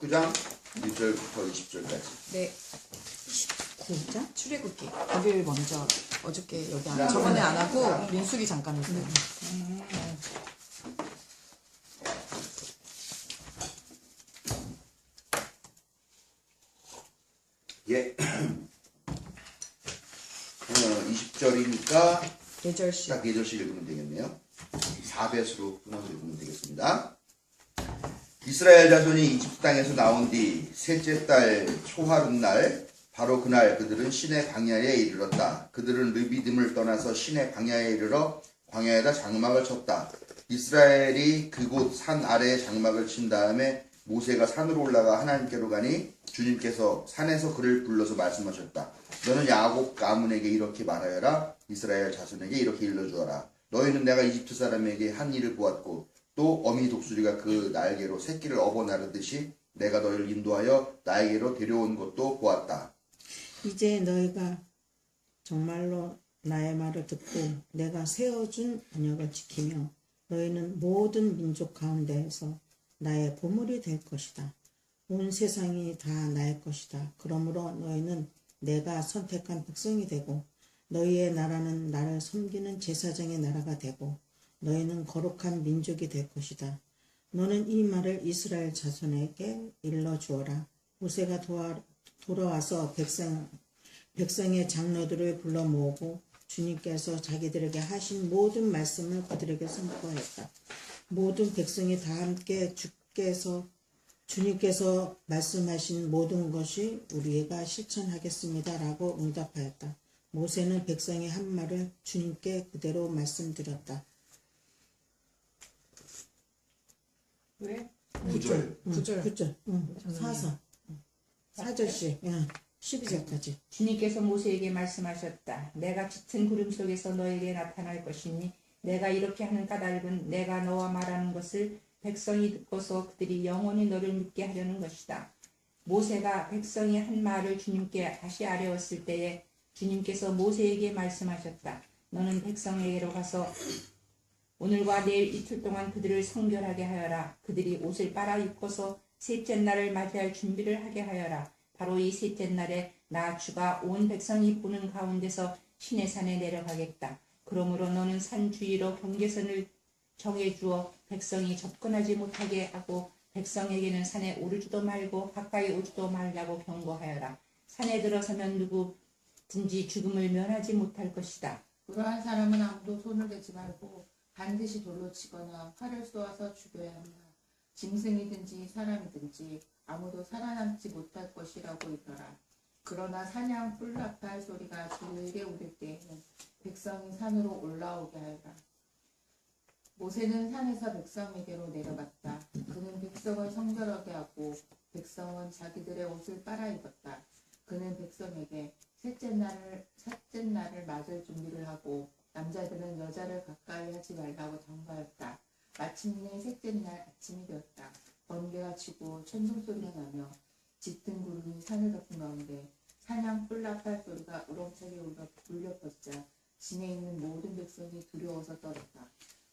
19장 1절부터 20절까지. 네. 9장? 출애굽기. 거기를 먼저 어저께 여기 안, 저번에 안 하고 민수기 잠깐 했어요. 예. 20절이니까 4절씩. 딱 4절씩 읽으면 되겠네요. 4배수로 끊어서 읽으면 되겠습니다. 이스라엘 자손이 이집트 땅에서 나온 뒤 셋째 달 초하룻날 바로 그날 그들은 시내 광야에 이르렀다. 그들은 르비딤을 떠나서 시내 광야에 이르러 광야에다 장막을 쳤다. 이스라엘이 그곳 산 아래에 장막을 친 다음에 모세가 산으로 올라가 하나님께로 가니 주님께서 산에서 그를 불러서 말씀하셨다. 너는 야곱 가문에게 이렇게 말하여라. 이스라엘 자손에게 이렇게 일러주어라. 너희는 내가 이집트 사람에게 한 일을 보았고 또 어미 독수리가 그 날개로 새끼를 업어 나르듯이 내가 너희를 인도하여 나에게로 데려온 것도 보았다. 이제 너희가 정말로 나의 말을 듣고 내가 세워준 언약을 지키며 너희는 모든 민족 가운데에서 나의 보물이 될 것이다. 온 세상이 다 나의 것이다. 그러므로 너희는 내가 선택한 백성이 되고 너희의 나라는 나를 섬기는 제사장의 나라가 되고 너희는 거룩한 민족이 될 것이다. 너는 이 말을 이스라엘 자손에게 일러주어라. 모세가 돌아와서 백성의 장로들을 불러 모으고 주님께서 자기들에게 하신 모든 말씀을 그들에게 선포했다. 모든 백성이 다 함께 주님께서 말씀하신 모든 것이 우리가 실천하겠습니다. 라고 응답하였다. 모세는 백성의 한 말을 주님께 그대로 말씀드렸다. 왜? 9절. 9절. 4절. 4절씩. 12절까지. 주님께서 모세에게 말씀하셨다. 내가 짙은 구름 속에서 너에게 나타날 것이니 내가 이렇게 하는 까닭은 내가 너와 말하는 것을 백성이 듣고서 그들이 영원히 너를 믿게 하려는 것이다. 모세가 백성이 한 말을 주님께 다시 아뢰었을 때에 주님께서 모세에게 말씀하셨다. 너는 백성에게로 가서 오늘과 내일 이틀 동안 그들을 성결하게 하여라. 그들이 옷을 빨아 입고서 셋째 날을 맞이할 준비를 하게 하여라. 바로 이 셋째 날에 나 주가 온 백성이 보는 가운데서 시내산에 내려가겠다. 그러므로 너는 산 주위로 경계선을 정해주어 백성이 접근하지 못하게 하고 백성에게는 산에 오르지도 말고 가까이 오지도 말라고 경고하여라. 산에 들어서면 누구든지 죽음을 면하지 못할 것이다. 그러한 사람은 아무도 손을 대지 말고 반드시 돌로 치거나 활을 쏘아서 죽여야 한다. 짐승이든지 사람이든지 아무도 살아남지 못할 것이라고 이르라. 그러나 사냥 뿔나팔 소리가 길게 울릴 때에는 백성이 산으로 올라오게 하여라. 모세는 산에서 백성에게로 내려갔다. 그는 백성을 성결하게 하고 백성은 자기들의 옷을 빨아 입었다. 그는 백성에게 셋째 날을 맞을 준비를 하고 남자들은 여자를 가까이 하지 말라고 당부하였다. 마침내 셋째 날 아침이 되었다. 번개가 치고 천둥 소리가 나며 짙은 구름이 산을 덮은 가운데 사냥 뿔나팔 소리가 우렁차게 울려 퍼지자 진에 있는 모든 백성이 두려워서 떨었다.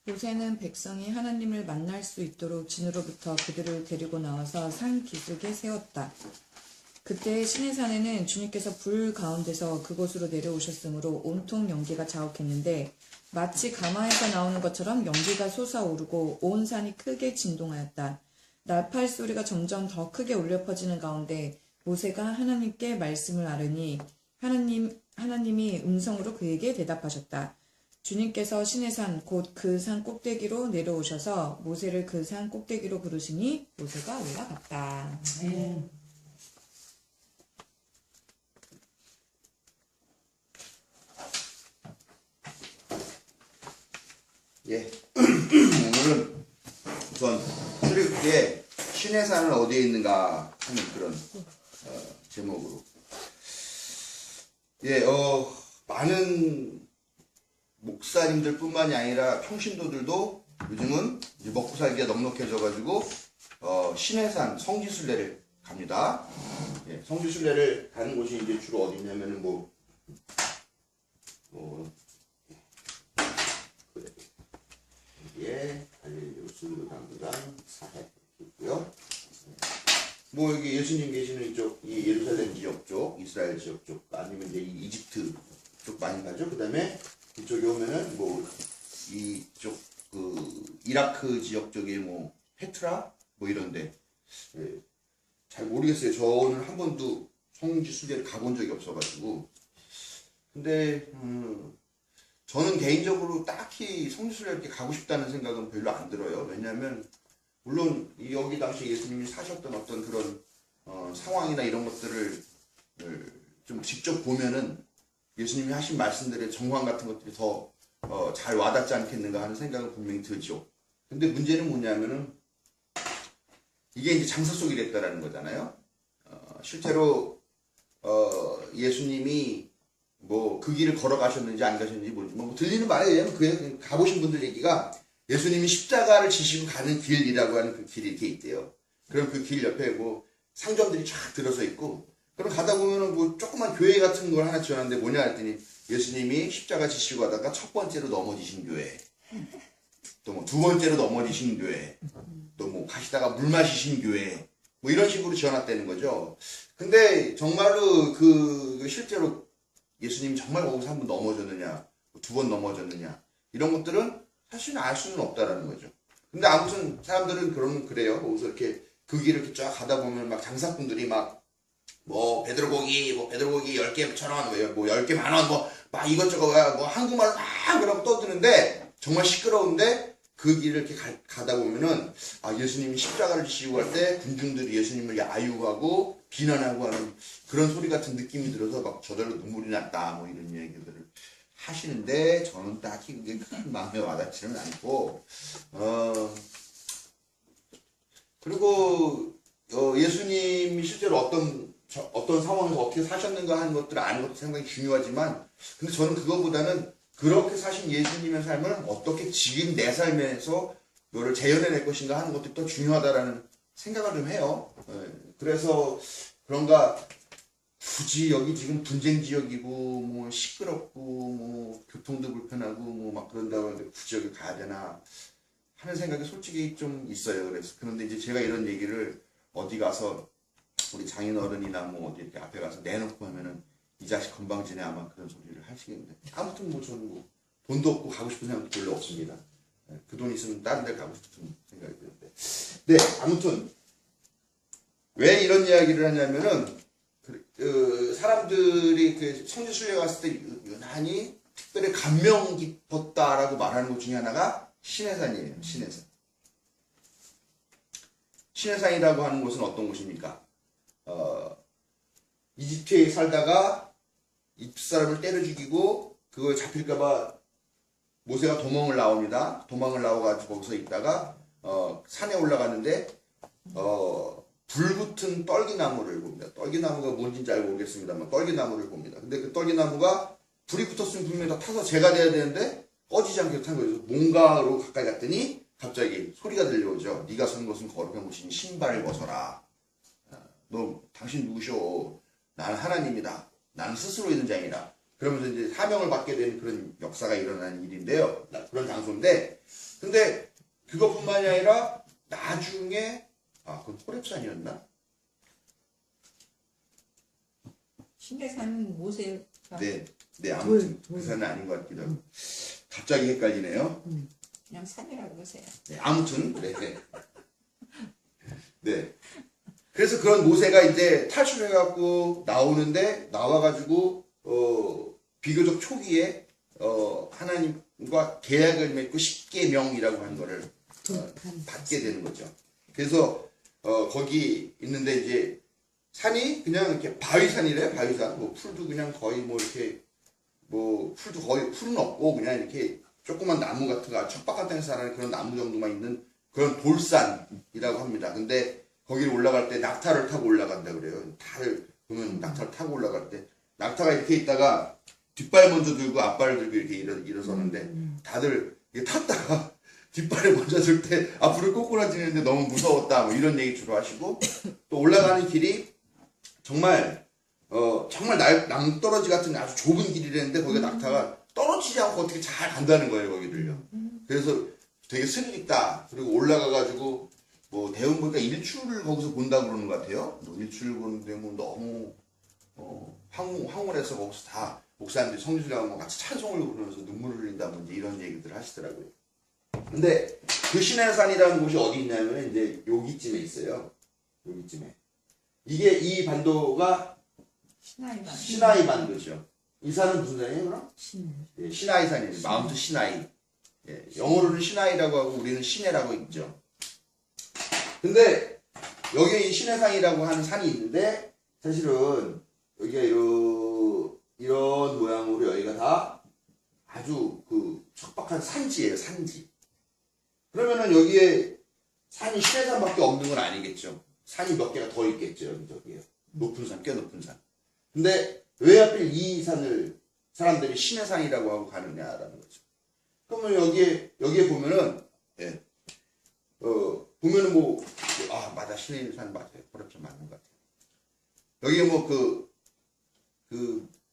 모세는 백성이 하나님을 만날 수 있도록 진으로부터 그들을 데리고 나와서 산 기슭에 세웠다. 그때 시내산에는 주님께서 불 가운데서 그곳으로 내려오셨으므로 온통 연기가 자욱했는데 마치 가마에서 나오는 것처럼 연기가 솟아오르고 온 산이 크게 진동하였다. 나팔 소리가 점점 더 크게 울려 퍼지는 가운데 모세가 하나님께 말씀을 아뢰니 하나님이 음성으로 그에게 대답하셨다. 주님께서 시내산 곧 그 산 꼭대기로 내려오셔서 모세를 그 산 꼭대기로 부르시니 모세가 올라갔다. 예. 오늘은 우선 출애굽기에 신의 산은 어디에 있는가 하는 그런 제목으로 많은 목사님들 뿐만이 아니라 평신도들도 요즘은 이제 먹고 살기가 넉넉해져가지고 신의 산 성지순례를 갑니다. 예, 성지순례를 가는 곳이 이제 주로 어디냐면은 여기에 갈릴리 순교당당 사해 있고요. 뭐 여기 예수님 계시는 이쪽 이 예루살렘 지역 쪽, 이스라엘 지역 쪽, 아니면 이제 이 이집트 쪽 많이 가죠. 그다음에 이쪽에 오면은 뭐 이쪽 그 이라크 지역 쪽에 뭐 페트라 뭐 이런데 예, 잘 모르겠어요. 저는 한 번도 성지 순례를 가본 적이 없어가지고. 근데 저는 개인적으로 딱히 성지 순례 이렇게 가고 싶다는 생각은 별로 안 들어요. 왜냐하면 물론 여기 당시 예수님이 사셨던 어떤 그런 상황이나 이런 것들을 좀 직접 보면은 예수님이 하신 말씀들의 정황 같은 것들이 더 잘 와닿지 않겠는가 하는 생각은 분명히 들죠. 근데 문제는 뭐냐면은 이게 이제 장사 속이 됐다라는 거잖아요. 실제로 예수님이 뭐 그 길을 걸어가셨는지 안 가셨는지 뭐 들리는 말에 의하면 그 가보신 분들 얘기가 예수님이 십자가를 지시고 가는 길이라고 하는 그 길이 이렇게 있대요. 그럼 그 길 옆에 뭐 상점들이 쫙 들어서 있고, 그럼 가다 보면은 뭐 조그만 교회 같은 걸 하나 지어놨는데 뭐냐 했더니 예수님이 십자가 지시고 가다가 첫 번째로 넘어지신 교회, 또 뭐 두 번째로 넘어지신 교회, 또 뭐 가시다가 물 마시신 교회, 뭐 이런 식으로 지어놨다는 거죠. 근데 정말로 그 실제로 예수님이 정말 거기서 한 번 넘어졌느냐, 두 번 넘어졌느냐, 이런 것들은 사실은 알 수는 없다라는 거죠. 근데 아무튼 사람들은 그래요. 거기서 이렇게 그 길을 이렇게 쫙 가다 보면 막 장사꾼들이 막 뭐 베드로고기 10개 1,000원, 뭐 10개 만원, 뭐 막 이것저것 뭐 한국말로 막 그러고 떠드는데 정말 시끄러운데 그 길을 이렇게 가다 보면은 예수님이 십자가를 지시고 갈 때 군중들이 예수님을 야유하고 비난하고 하는 그런 소리 같은 느낌이 들어서 막 저절로 눈물이 났다 뭐 이런 얘기들을 하시는데 저는 딱히 그게 큰 마음에 와닿지는 않고 그리고 예수님이 실제로 어떤 상황에서 어떻게 사셨는가 하는 것들을 아는 것도 상당히 중요하지만, 근데 저는 그거보다는 그렇게 사신 예수님의 삶을 어떻게 지금 내 삶에서 이거를 재현해낼 것인가 하는 것도 더 중요하다라는 생각을 좀 해요. 그래서 그런가 굳이 여기 지금 분쟁 지역이고 뭐 시끄럽고 뭐 교통도 불편하고 뭐 막 그런다고 하는데 굳이 여기 가야 되나 하는 생각이 솔직히 좀 있어요. 그런데 이제 제가 이런 얘기를 어디 가서 우리 장인어른이나 뭐 어디 이렇게 앞에 가서 내놓고 하면은 이 자식 건방지네 아마 그런 소리를 하시겠는데, 아무튼 뭐 저는 뭐 돈도 없고 가고 싶은 생각도 별로 없습니다. 그 돈 있으면 다른 데 가고 싶은 생각이 드는데, 네, 아무튼 왜 이런 이야기를 하냐면은 사람들이 그 성지 순례 갔을 때 유난히 특별히 감명 깊었다라고 말하는 것 중에 하나가 시내산이에요. 시내산. 시내산이라고 하는 곳은 어떤 곳입니까? 이집트에 살다가 이집트 사람을 때려 죽이고 그걸 잡힐까봐 모세가 도망을 나옵니다. 도망을 나와가지고 거기서 있다가 산에 올라갔는데 불붙은 떨기나무를 봅니다. 떨기나무가 뭔지는 잘 모르겠습니다만 떨기나무를 봅니다. 근데 그 떨기나무가 불이 붙었으면 분명히 다 타서 재가 돼야 되는데 꺼지지 않게 탄 거예요. 뭔가로 가까이 갔더니 갑자기 소리가 들려오죠. 네가 선 것은 거룩한 곳이니 신발을 벗어라. 너 당신 누구셔? 나는 하나님이다. 나는 스스로 있는 자이다. 그러면서 이제 사명을 받게 되는 그런 역사가 일어나는 일인데요. 그런 장소인데, 근데 그것뿐만이 아니라 나중에 그건 호렙산이었나? 신내산은 모세가 네, 아무튼 그 산은 아닌 것 같기도 하고. 갑자기 헷갈리네요. 그냥 산이라고 그러세요. 네, 아무튼 네. 그래서 그런 모세가 이제 탈출해갖고 나와가지고 비교적 초기에 하나님과 계약을 맺고 십계명이라고 하는 거를 받게 되는 거죠. 그래서 거기 있는데 이제 산이 그냥 이렇게 바위산이래요. 바위산. 뭐 풀도 그냥 거의 뭐 이렇게 뭐 풀도 거의 풀은 없고 그냥 이렇게 조그만 나무 같은 거 척박한 땅에서 자라는 그런 나무 정도만 있는 그런 돌산이라고 합니다. 근데 거기를 올라갈 때 낙타를 타고 올라간다 그래요. 달을 보면 낙타를 타고 올라갈 때 낙타가 이렇게 있다가 뒷발 먼저 들고 앞발을 들고 이렇게 일어서는데 다들 이게 탔다가 뒷발을 먼저 들 때 앞으로 꼬꾸라지는데 너무 무서웠다 뭐 이런 얘기 주로 하시고, 또 올라가는 길이 정말 낭떠러지 같은 아주 좁은 길이랬는데 거기에 낙타가 떨어지지 않고 어떻게 잘 간다는 거예요. 거기를요. 그래서 되게 스릴 있다. 그리고 올라가가지고 뭐 대응 보니까 일출을 거기서 본다고 그러는 것 같아요. 뭐 일출을 보는데 뭐 너무 황홀해서 거기서 다 목사님들이 성주들하고 같이 찬송을 부르면서 눈물을 흘린다든지 이런 얘기들을 하시더라고요. 근데 그 시내산이라는 곳이 어디 있냐면 이제 여기쯤에 있어요. 여기쯤에. 이게 이 반도가 신하이만. 시나이 반도죠. 이 산은 무슨 산이에요, 그럼? 신. 예, 시나이 산이에요. 마운트 시나이. 예, 영어로는 시나이라고 하고 우리는 시내라고 있죠. 근데 여기에 이 시내산이라고 하는 산이 있는데 사실은 여기가 이런 모양으로 여기가 다 아주 그 척박한 산지예요, 산지. 그러면은 여기에 산이 시내산밖에 없는 건 아니겠죠. 산이 몇 개가 더 있겠죠, 여기에. 높은 산, 꽤 높은 산. 근데 왜 하필 이 산을 사람들이 시내산이라고 하고 가느냐라는 거죠. 그러면 여기에 보면은, 예, 보면은 뭐, 맞아, 시내산 맞아요. 그렇죠, 맞는 것 같아요. 여기에 뭐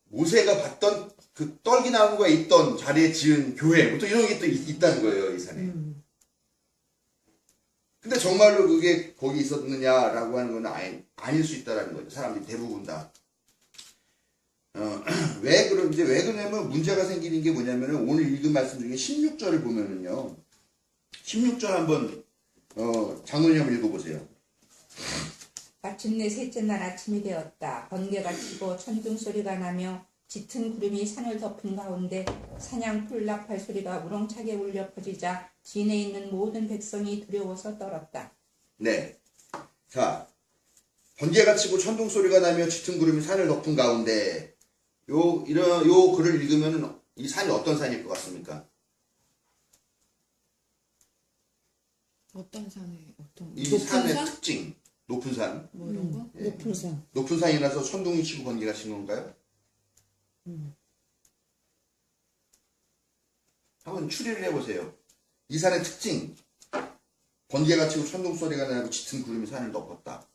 모세가 봤던 그 떨기나무가 있던 자리에 지은 교회, 뭐 또 이런 게 또 있다는 거예요, 이 산에. 근데 정말로 그게 거기 있었느냐라고 하는 건 아닐 수 있다라는 거죠. 사람들이 대부분 다. 왜 그러냐면 문제가 생기는 게 뭐냐면은 오늘 읽은 말씀 중에 16절을 보면은요. 16절 한번, 장로님 한번 읽어보세요. 마침내 셋째 날 아침이 되었다. 번개가 치고 천둥 소리가 나며 짙은 구름이 산을 덮은 가운데 사냥풀 나팔 소리가 우렁차게 울려 퍼지자 진에 있는 모든 백성이 두려워서 떨었다. 네. 자, 번개가 치고 천둥 소리가 나며 짙은 구름이 산을 덮은 가운데 요 글을 읽으면 이 산이 어떤 산일 것 같습니까? 어떤 산에 어떤 이 높은 산의 산? 특징, 높은 산. 뭐 이런 거? 예. 높은 산. 높은 산이라서 천둥이 치고 번개가 친 건가요? 한번 추리를 해보세요. 이 산의 특징. 번개가 치고 천둥 소리가 나고 짙은 구름이 산을 덮었다.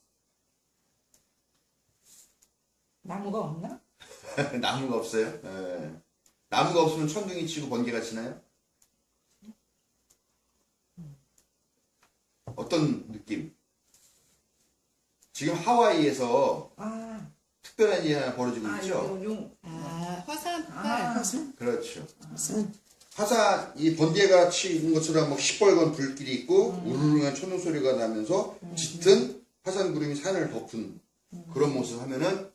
나무가 없나? 나무가 없어요? 예. 나무가 없으면 천둥이 치고 번개가 치나요? 어떤 느낌? 지금 하와이에서 특별한 일이 하나 벌어지고 있죠? 화산. 그렇죠. 산. 화산, 이 번개가 치는 것처럼 뭐 시뻘건 불길이 있고 우르르한 천둥 소리가 나면서 짙은 화산 구름이 산을 덮은 그런 모습 하면은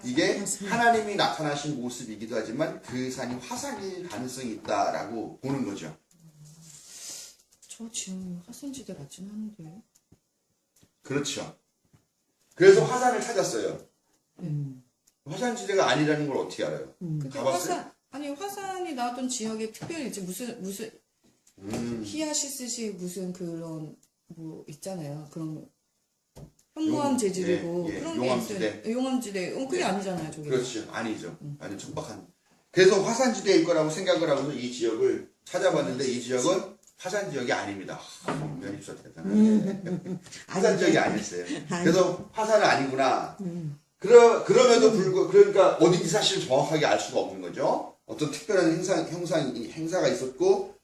이게 하나님이 나타나신 모습이기도 하지만 그 산이 화산일 가능성이 있다라고 보는 거죠. 저 지금 화산지대 같진 않은데. 그렇죠. 그래서 화산을 찾았어요. 화산지대가 아니라는 걸 어떻게 알아요? 근데 가봤어요? 화산이 나왔던 지역에 특별히 이제 무슨 히아시스식 무슨 그런 뭐 있잖아요. 그런 현무암 재질이고 예, 그런 용암지대. 게 있어요. 용암지대. 그게 아니잖아요, 저기. 그렇죠. 아니죠. 아니 척박한. 그래서 화산지대일 거라고 생각을 하고서 이 지역을 찾아봤는데 이 지역은 화산 지역이 아닙니다. 면입사 대단하네. 화산 지역이 아니었어요. 그래서 화산은 아니구나. 그럼에도 불구하고 그러니까 어딘지 사실 정확하게 알 수가 없는 거죠. 어떤 특별한 행사가 있었고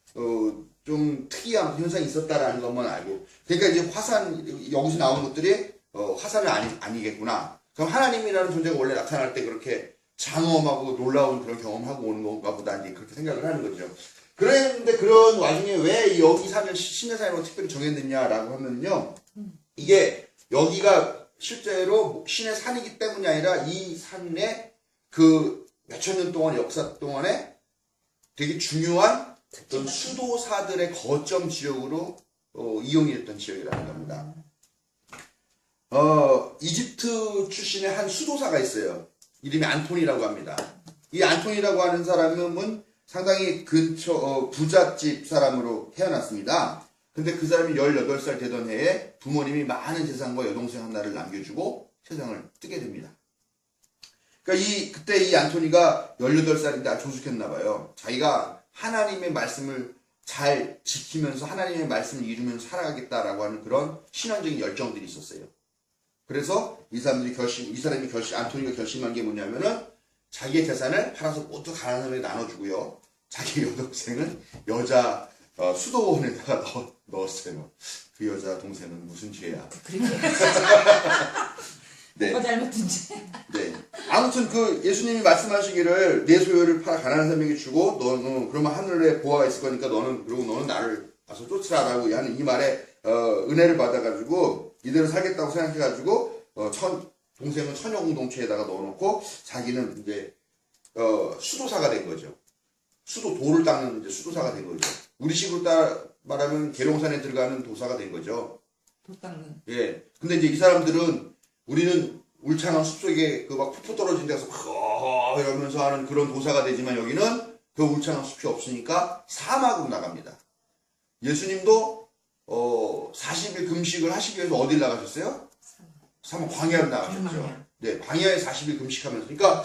좀 특이한 현상이 있었다라는 것만 알고. 그러니까 이제 여기서 나온 것들이 화산은 아니겠구나. 그럼 하나님이라는 존재가 원래 나타날 때 그렇게 장엄하고 놀라운 그런 경험하고 오는 건가 보다 이제 그렇게 생각을 하는 거죠. 그런데 그런 와중에 왜 여기 산을 시내산으로 특별히 정했느냐라고 하면요. 이게 여기가 실제로 신의 산이기 때문이 아니라 이 산의 그 몇천 년 동안 역사 동안에 되게 중요한 어떤 수도사들의 거점 지역으로 이용이 됐던 지역이라는 겁니다. 이집트 출신의 한 수도사가 있어요. 이름이 안토니라고 합니다. 이 안토니라고 하는 사람은 상당히 근처 부잣집 사람으로 태어났습니다. 근데 그 사람이 18살 되던 해에 부모님이 많은 재산과 여동생 하나를 남겨주고 세상을 뜨게 됩니다. 그러니까 그때 이 안토니가 18살인데 아주 조숙했나 봐요. 자기가 하나님의 말씀을 잘 지키면서 하나님의 말씀을 이루면서 살아가겠다라고 하는 그런 신앙적인 열정들이 있었어요. 그래서 안토니가 결심한 게 뭐냐면은 자기의 재산을 팔아서 모두 가난한 사람에게 나눠주고요. 자기 여동생은 여자 수도원에다가 넣었어요. 그 여자 동생은 무슨 죄야? 그렇게 네. 뭐 잘못든지. 네. 아무튼 그 예수님이 말씀하시기를 내 소유를 팔아 가난한 사람에게 주고 너는 그러면 하늘에 보화가 있을 거니까 너는 나를 와서 쫓으라라고 하는 이 말에 은혜를 받아가지고 이대로 살겠다고 생각해가지고 동생은 처녀 공동체에다가 넣어놓고 자기는 이제 수도사가 된 거죠. 돌을 닦는 이제 수도사가 된 거죠. 우리식으로 말하면 계룡산에 들어가는 도사가 된 거죠. 도 닦는. 예. 근데 이제 이 사람들은 우리는 울창한 숲속에 그 막 푹푹 떨어진 데서 이러면서 하는 그런 도사가 되지만 여기는 그 울창한 숲이 없으니까 사막으로 나갑니다. 예수님도 40일 금식을 하시기 위해서 어딜 나가셨어요? 사막 광야로 나가셨죠. 네, 광야에 40일 금식하면서. 그러니까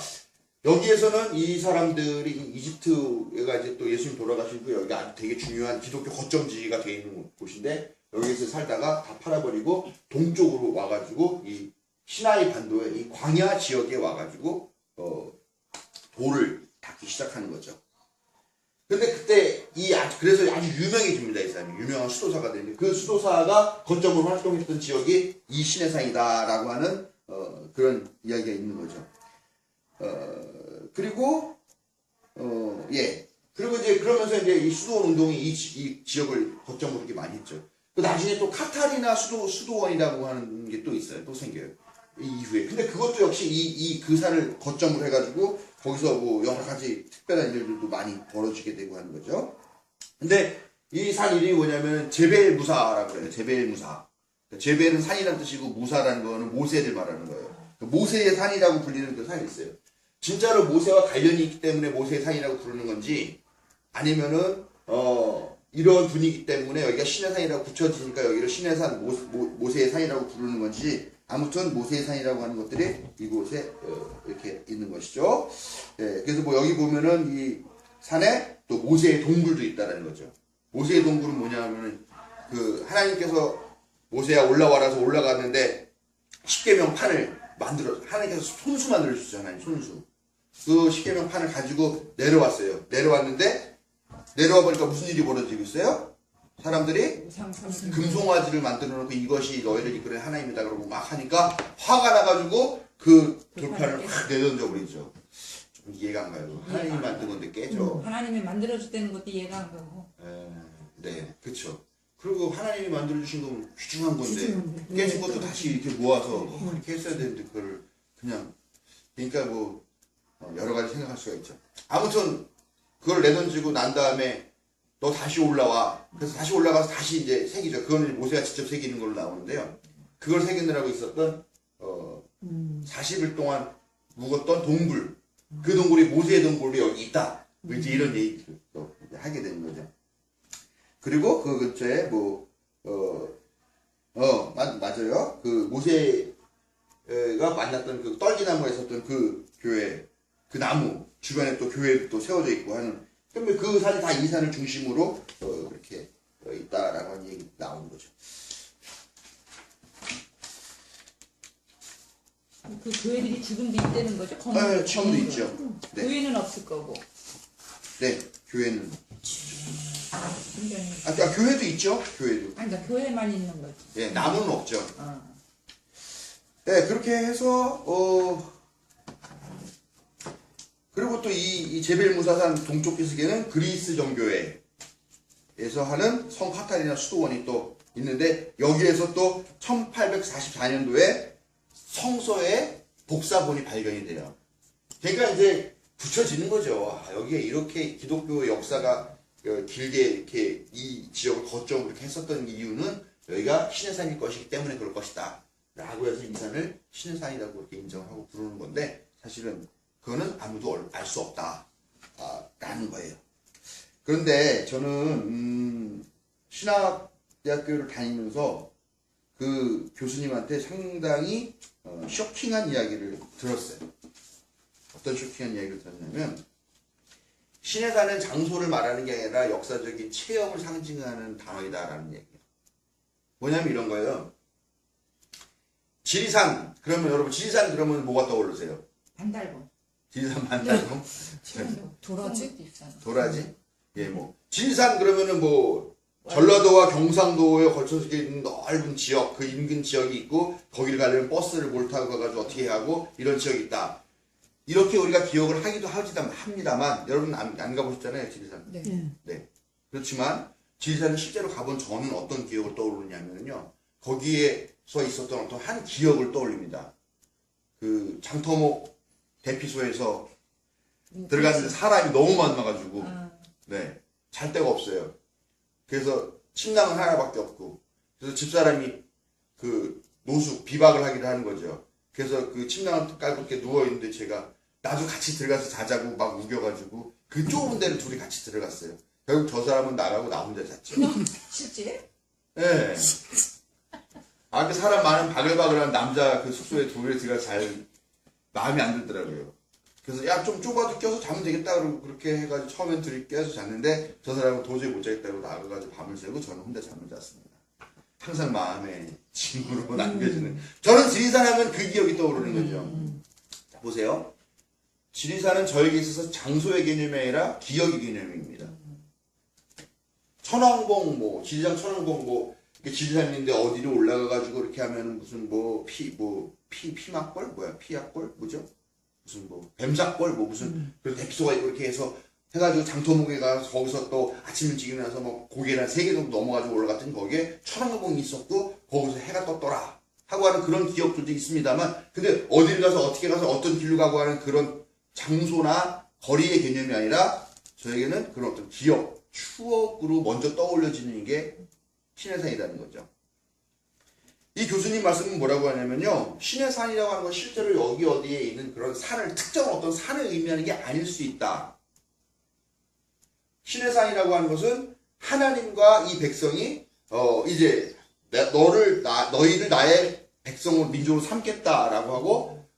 여기에서는 이 사람들이 이집트가 이제 또 예수님 돌아가시고 여기 아주 되게 중요한 기독교 거점지가 되어 있는 곳인데 여기서 살다가 다 팔아버리고 동쪽으로 와가지고 이 시나이 반도의 이 광야 지역에 와가지고 돌을 닦기 시작하는 거죠. 근데 그때 그래서 아주 유명해집니다. 이 사람이 유명한 수도사가 되는데 그 수도사가 거점으로 활동했던 지역이 이 시내산이다라고 하는 그런 이야기가 있는 거죠. 그리고 이제 그러면서 이제 이 수도원 운동이 이 지역을 거점으로 이렇게 많이 했죠. 그 나중에 또 카타리나 수도원이라고 하는 게 또 있어요. 또 생겨요. 이 이후에. 근데 그것도 역시 그 산을 거점으로 해가지고 거기서 뭐 여러 가지 특별한 일들도 많이 벌어지게 되고 하는 거죠. 근데 이 산 이름이 뭐냐면 제벨 무사라고 그래요. 제벨 무사. 제벨은 산이라는 뜻이고 무사라는 거는 모세를 말하는 거예요. 모세의 산이라고 불리는 그 산이 있어요. 진짜로 모세와 관련이 있기 때문에 모세의 산이라고 부르는 건지 아니면은 이런 분위기 때문에 여기가 신의 산이라고 붙여지니까 여기를 신의 산 모세의 산이라고 부르는 건지 아무튼 모세의 산이라고 하는 것들이 이곳에 이렇게 있는 것이죠. 네, 그래서 뭐 여기 보면은 이 산에 또 모세의 동굴도 있다는 거죠. 모세의 동굴은 뭐냐면은 그 하나님께서 모세야 올라와라서 올라갔는데 십계명 판을 하나님께서 손수 만들어 주셨잖아요. 손수. 그 십계명 판을 가지고 내려왔어요. 내려왔는데 내려와 보니까 무슨 일이 벌어지고 있어요? 사람들이 금송아지를 만들어 놓고 이것이 너희를 이끄는 하나님이다 그러고 막 하니까 화가 나가지고 그 돌판을 확 내던져 버리죠. 좀 이해가 안 가요. 하나님이 만든 건데 깨져. 하나님이 만들어줬다는 것도 이해가 안 가고. 네, 그렇죠. 그리고 하나님이 만들어주신 건 귀중한 건데 깨진 것도 다시 이렇게 모아서 이렇게 했어야 되는데 그걸 그냥 그러니까 뭐 여러 가지 생각할 수가 있죠. 아무튼 그걸 내던지고 난 다음에 너 다시 올라와. 그래서 다시 올라가서 다시 이제 새기죠. 그거는 모세가 직접 새기는 걸로 나오는데요. 그걸 새기느라고 있었던 40일 동안 묵었던 동굴. 그 동굴이 모세의 동굴로 여기 있다. 이제 이런 얘기를 또 하게 되는 거죠. 그리고 그 근처에 맞아요. 그 모세가 만났던 그 떨기나무에 있었던 그 교회, 그 나무 주변에 또 교회도 또 세워져 있고 하는. 그러면 그 산이 다 이 산을 중심으로 그렇게 있다라고 하는 얘기 나오는 거죠. 그 교회들이 지금도 있다는 거죠? 네, 지금도 있죠. 네. 교회는 없을 거고. 네, 교회는. 굉장히. 교회도 있죠. 교회도. 아니, 그러니까 교회만 있는 거지. 네, 나무는 없죠. 네, 그렇게 해서 그리고 또 이 제벨무사산 동쪽 기슭에는 그리스 정교회에서 하는 성 카타리나 수도원이 또 있는데 여기에서 또 1844년도에 성서의 복사본이 발견이 돼요. 그러니까 이제 붙여지는 거죠. 여기에 이렇게 기독교 역사가 길게 이렇게 이 지역을 거점으로 이렇게 했었던 이유는 여기가 신의 산일 것이기 때문에 그럴 것이다. 라고 해서 이 산을 신의 산이라고 이렇게 인정하고 부르는 건데 사실은 그거는 아무도 알 수 없다. 라는 거예요. 그런데 저는 신학대학교를 다니면서 그 교수님한테 상당히 쇼킹한 이야기를 들었어요. 어떤 쇼킹한 이야기를 들었냐면 신의 산은 장소를 말하는 게 아니라 역사적인 체험을 상징하는 단어이다라는 얘기예요. 뭐냐면 이런 거예요. 지리산 그러면 여러분 지리산 그러면 뭐가 떠오르세요? 반달곰. 지리산 반달곰? 도라지? 도라지? 예, 뭐 지리산 그러면은 뭐 전라도와 경상도에 걸쳐서 있는 넓은 지역, 그 인근 지역이 있고 거기를 가려면 버스를 몰타고 가가지고 어떻게 하고 이런 지역이 있다. 이렇게 우리가 기억을 하기도 합니다만 여러분 안 가보셨잖아요, 지리산. 네. 예. 네. 그렇지만 지리산을 실제로 가본 저는 어떤 기억을 떠오르냐면요. 거기에서 있었던 어떤 한 기억을 떠올립니다. 그 장터목 대피소에서 들어갔는데 사람이 너무 많아가지고 네, 잘 데가 없어요. 그래서 침낭은 하나밖에 없고 그래서 집사람이 그 노숙 비박을 하기로 하는 거죠. 그래서 그 침낭을 깔고 이렇게 누워 있는데 제가 나도 같이 들어가서 자자고 막 우겨가지고 그 좁은 데를 둘이 같이 들어갔어요. 결국 저 사람은 나가고 나 혼자 잤죠. 실제? 네. 아, 그 사람 많은 바글바글한 남자 그 숙소에 둘이 들어가 잘 마음이 안 들더라고요. 그래서 야 좀 좁아도 껴서 자면 되겠다 그러고 그렇게 해가지고 처음엔 둘이 껴서 잤는데 저 사람은 도저히 못 자겠다고 나가가지고 밤을 새고 저는 혼자 잠을 잤습니다. 항상 마음에 짐으로 남겨지는. 저는 지리산 하면 그 기억이 떠오르는 거죠. 자, 보세요. 지리산은 저에게 있어서 장소의 개념이 아니라 기억의 개념입니다. 천왕봉 뭐 지리산 천왕봉 뭐 지리산인데 어디로 올라가가지고 이렇게 하면 무슨 피막골 뭐야 피약골 뭐죠? 무슨 뭐 뱀삭골 뭐 무슨 그 대피소가 있고 이렇게 해서 해가지고 장터목에 가서 거기서 또 아침 일찍 일어나서 뭐 고개를 한 3개 정도 넘어가지고 올라갔더니 거기에 천왕봉이 있었고 거기서 해가 떴더라 하고 하는 그런 기억들도 있습니다만 근데 어디를 가서 어떻게 가서 어떤 길로 가고 하는 그런 장소나 거리의 개념이 아니라 저에게는 그런 어떤 기억, 추억으로 먼저 떠올려지는 게 신해산이라는 거죠. 이 교수님 말씀은 뭐라고 하냐면요. 신해산이라고 하는 건 실제로 여기 어디에 있는 그런 산을 특정 어떤 산을 의미하는 게 아닐 수 있다. 신해산이라고 하는 것은 하나님과 이 백성이 이제 너희를 나의 백성으로 민족으로 삼겠다라고 하고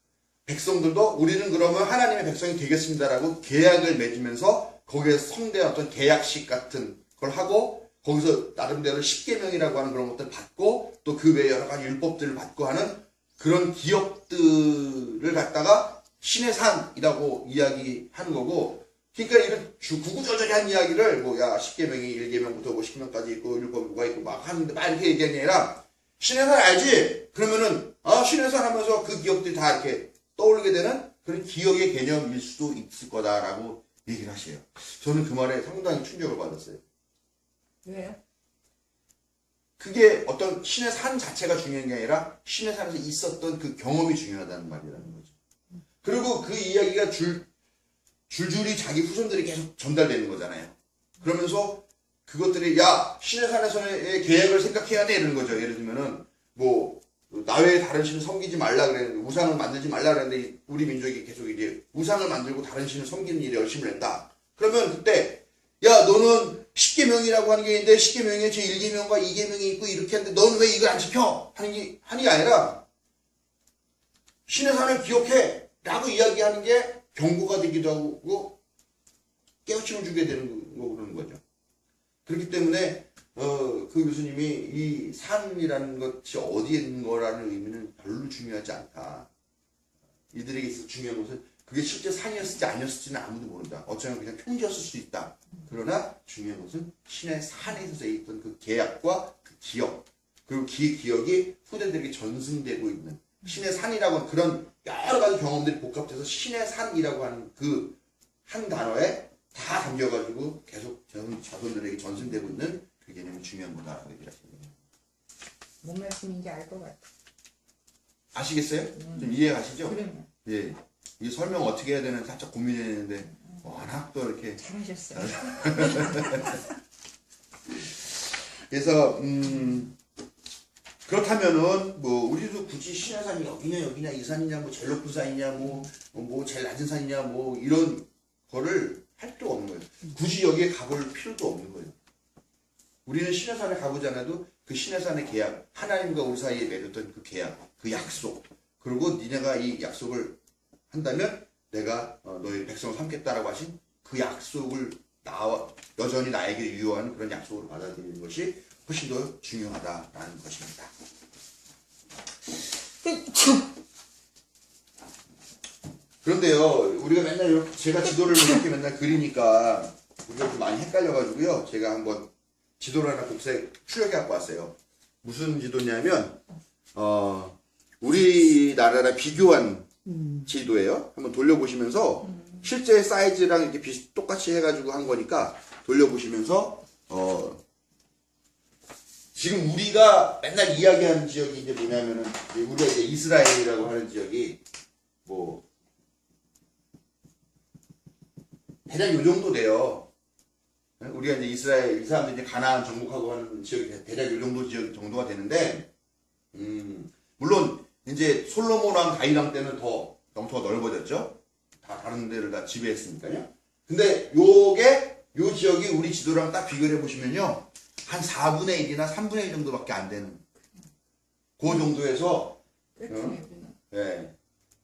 백성들도 우리는 그러면 하나님의 백성이 되겠습니다라고 계약을 맺으면서 거기에서 성대한 어떤 계약식 같은 걸 하고 거기서 나름대로 십계명이라고 하는 그런 것들을 받고 또 그 외에 여러 가지 율법들을 받고 하는 그런 기업들을 갖다가 신의 산이라고 이야기하는 거고 그러니까 이런 구구절절한 이야기를 뭐야 십계명이 1계명부터 50계명까지 있고 율법이 뭐가 있고 막 하는데 막 이렇게 얘기하는 게 아니라 신의 산 알지? 그러면은 신의 산 하면서 그 기억들이 다 이렇게 떠오르게 되는 그런 기억의 개념일 수도 있을 거다라고 얘기를 하셔요. 저는 그 말에 상당히 충격을 받았어요. 왜요? 그게 어떤 신의 산 자체가 중요한 게 아니라 신의 산에서 있었던 그 경험이 중요하다는 말이라는 거죠. 그리고 그 이야기가 줄줄이 자기 후손들이 계속 전달되는 거잖아요. 그러면서 그것들이 야 신의 산에서의 계획을 생각해야 돼 이러는 거죠. 예를 들면은 뭐 나 외에 다른 신을 섬기지 말라 그랬는데 우상을 만들지 말라 그랬는데 우리 민족이 계속 이제 우상을 만들고 다른 신을 섬기는 일에 열심을 했다. 그러면 그때 야 너는 10계명이라고 하는 게 있는데 10계명에 제 1계명과 2계명이 있고 이렇게 하는데 너는 왜 이걸 안 지켜? 하는 게 아니라 신의 산을 기억해 라고 이야기하는 게 경고가 되기도 하고 깨우침을 주게 되는 거 그러는 거죠. 그렇기 때문에 그 교수님이 이 산이라는 것이 어디에 있는 거라는 의미는 별로 중요하지 않다. 이들에게 있어서 중요한 것은 그게 실제 산이었을지 아니었을지는 아무도 모른다. 어쩌면 그냥 평지였을 수 있다. 그러나 중요한 것은 신의 산에 있어서 있던 그 계약과 그 기억 그리고 그 기억이 후대들에게 전승되고 있는 신의 산이라고 하는 그런 여러 가지 경험들이 복합돼서 신의 산이라고 하는 그 한 단어에 다 담겨가지고 계속 자손들에게 전승되고 있는 그 개념이 중요한 거다라고 얘기를 하십니다. 뭔 말씀인지 알 것 같아. 아시겠어요? 좀 이해가시죠? 그러면 예. 이 설명 어떻게 해야 되나 살짝 고민했는데 워낙 또 이렇게 잘하셨어요. 그래서 그렇다면은 뭐 우리도 굳이 신해산이 여기냐 이 산이냐 뭐 제일 높은 산이냐 뭐 제일 낮은 산이냐 뭐 이런 거를 할 필요가 없는 거예요. 굳이 여기에 가볼 필요도 없는 거예요. 우리는 신해산에 가보지 않아도 그 신해산의 계약, 하나님과 우리 사이에 맺었던 그 계약, 그 약속, 그리고 니네가 이 약속을 한다면 내가 너희 백성을 삼겠다라고 하신 그 약속을 여전히 나에게 유효한 그런 약속을 받아들이는 것이 훨씬 더 중요하다라는 것입니다. 그런데요, 우리가 맨날 이렇게 제가 지도를 이렇게 맨날 그리니까 우리가 좀 많이 헷갈려가지고요, 제가 한번 지도를 하나 출력해 갖고 왔어요. 무슨 지도냐면 우리나라랑 비교한 지도예요. 한번 돌려보시면서 실제 사이즈랑 이렇게 똑같이 해가지고 한 거니까 돌려보시면서 지금 우리가 맨날 이야기하는 지역이 이제 뭐냐면은 우리가 이제 이스라엘이라고 하는 지역이 뭐 대략 요 정도 돼요. 우리가 이제 이스라엘 이 사람들이 이제 가나안 정복하고 하는 지역이 대략 요 정도 지역 정도가 되는데 물론 이제 솔로몬 왕 다윗 왕 때는 더 영토가 넓어졌죠. 다 다른 데를 다 지배했으니까요. 근데 요 지역이 우리 지도랑 딱 비교를 해보시면요. 한 4분의 1이나 3분의 1 정도밖에 안 되는 그 정도에서 예,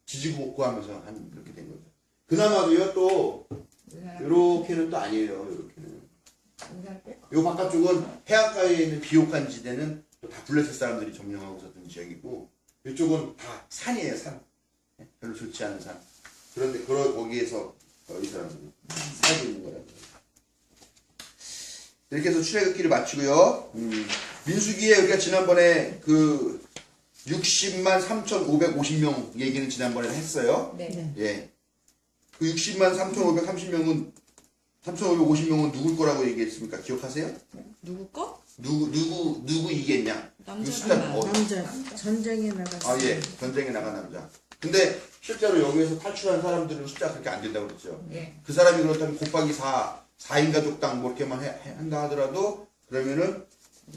지지고 볶고 하면서 한 이렇게 된 거죠. 그나마도요 또 요렇게는 또 아니에요. 요렇게는 요 바깥쪽은 해안가에 있는 비옥한 지대는 또 다 블레셋 사람들이 점령하고 있었던 지역이고 이쪽은 다 산이에요. 산. 별로 좋지 않은 산. 그런데 거기에서 이 사람들이 살고 있는 거라고. 이렇게 해서 출애굽기를 마치고요. 민수기에 우리가 지난번에 그 60만 3,550명 얘기는 지난번에 했어요. 네. 예. 그 60만 3,550명은 누굴 거라고 얘기했습니까? 기억하세요? 누구 거? 누구 이겠냐? 남자랑 남자 전쟁에 나갔어요. 아, 예. 전쟁에 나간 남자. 근데 실제로 여기에서 탈출한 사람들은 숫자가 그렇게 안 된다고 그랬죠. 예. 그 사람이 그렇다면 곱하기 4인 가족당 뭐 이렇게만 한다 하더라도 그러면은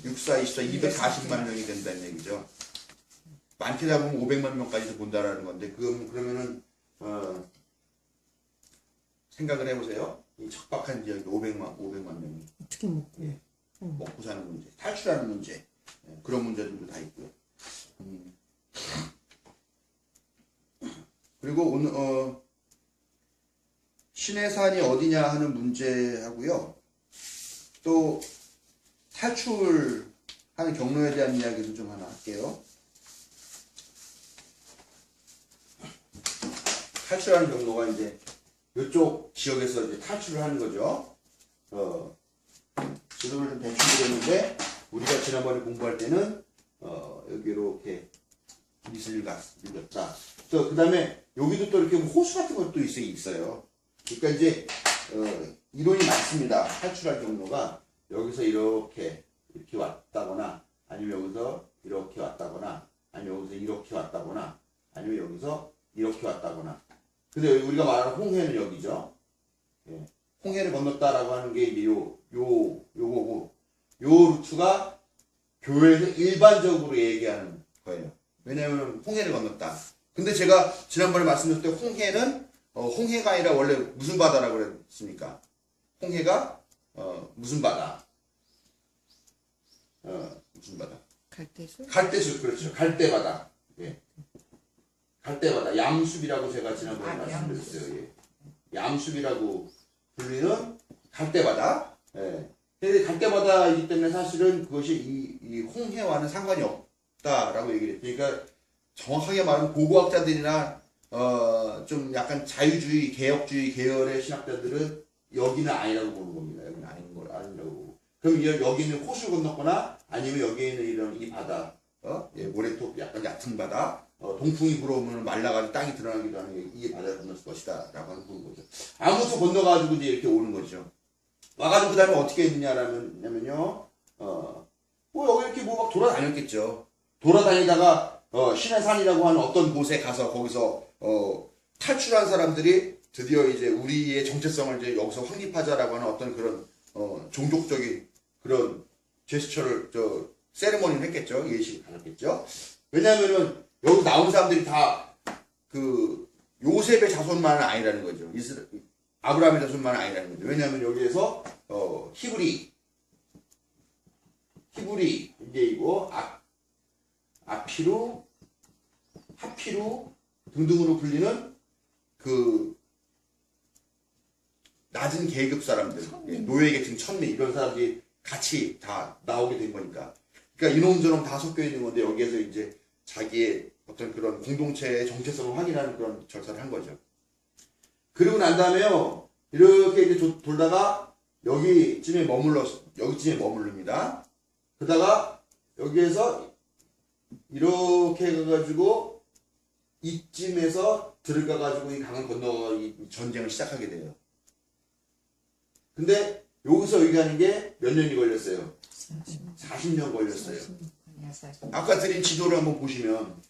6, 4, 24, 240만 명이 된다는 얘기죠. 많게 잡으면 500만 명까지도 본다라는 건데 그러면은 생각을 해보세요. 이 척박한 지역이 500만 명이 어떻게 먹고? 예. 먹고 사는 문제, 탈출하는 문제, 예. 그런 문제들도 다 있고요. 그리고 오늘 신의 산이 어디냐 하는 문제하고요. 또 탈출하는 경로에 대한 이야기도 좀 하나 할게요. 탈출하는 경로가 이제 이쪽 지역에서 이제 탈출을 하는 거죠. 지도를 좀 대충 그렸는데 우리가 지난번에 공부할 때는 여기 이렇게 밑을 밀렸다. 또 그다음에 여기도 또 이렇게 호수 같은 것도 있어요. 그러니까 이제 이론이 많습니다. 탈출할 경로가 여기서 이렇게 왔다거나 아니면 여기서 이렇게 왔다거나 아니면 여기서 이렇게 왔다거나 아니면 여기서 이렇게 왔다거나. 근데 우리가 말하는 홍해는 여기죠. 예. 홍해를 건넜다라고 하는 게 이제 요거고 요 루트가 교회에서 일반적으로 얘기하는 거예요. 왜냐하면 홍해를 건넜다. 근데 제가 지난번에 말씀드렸을 때 홍해는 홍해가 아니라 원래 무슨 바다라고 그랬습니까? 홍해가 무슨 바다? 무슨 바다? 갈대술? 갈대숲, 그렇죠. 갈대바다. 예. 갈대바다. 양숲이라고 제가 지난번에 말씀드렸어요. 예. 양숲이라고 불리는 갈대바다. 예. 근데 갈대바다이기 때문에 사실은 그것이 이 홍해와는 상관이 없다라고 얘기를 했어요. 그러니까 정확하게 말하면 고고학자들이나 좀 약간 자유주의, 개혁주의 계열의 신학자들은 여기는 아니라고 보는 겁니다. 여기는 아니라고 보고. 그럼 여기는 호수 건넜거나 아니면 여기에 있는 이런 이 바다, 예, 모래톱 약간 얕은 바다, 동풍이 불어오면 말라가지고 땅이 드러나기도 하는 이게 바다를 건넜을 것이다 라고 하는 거죠. 아무튼 건너가지고 이제 이렇게 오는 거죠. 와가지고 그 다음에 어떻게 했냐면요, 뭐 여기 이렇게 뭐 막 돌아다녔겠죠. 돌아다니다가 신의 산이라고 하는 어떤 곳에 가서 거기서 탈출한 사람들이 드디어 이제 우리의 정체성을 이제 여기서 확립하자라고 하는 어떤 그런 종족적인 그런 제스처를 세리머니를 했겠죠. 예식을 가졌겠죠. 왜냐하면은 여기 나온 사람들이 다 그 요셉의 자손만은 아니라는 거죠. 아브라함의 자손만은 아니라는 거죠. 왜냐하면 여기에서 히브리 이게이고 아피루, 하피루 등등으로 불리는 그 낮은 계급 사람들, 노예 계층, 천민 이런 사람들이 같이 다 나오게 된 거니까. 그러니까 이놈저놈 다 섞여 있는 건데 여기에서 이제 자기의 어떤 그런 공동체의 정체성을 확인하는 그런 절차를 한 거죠. 그리고 난 다음에요, 이렇게 이제 돌다가 여기쯤에 머물렀어. 여기쯤에 머무릅니다. 그러다가 여기에서 이렇게 해가지고 이쯤에서 들어가가지고 이 강을 건너가 이 전쟁을 시작하게 돼요. 근데 여기서 여기 가는 게 몇 년이 걸렸어요? 40년 걸렸어요. 아까 드린 지도를 한번 보시면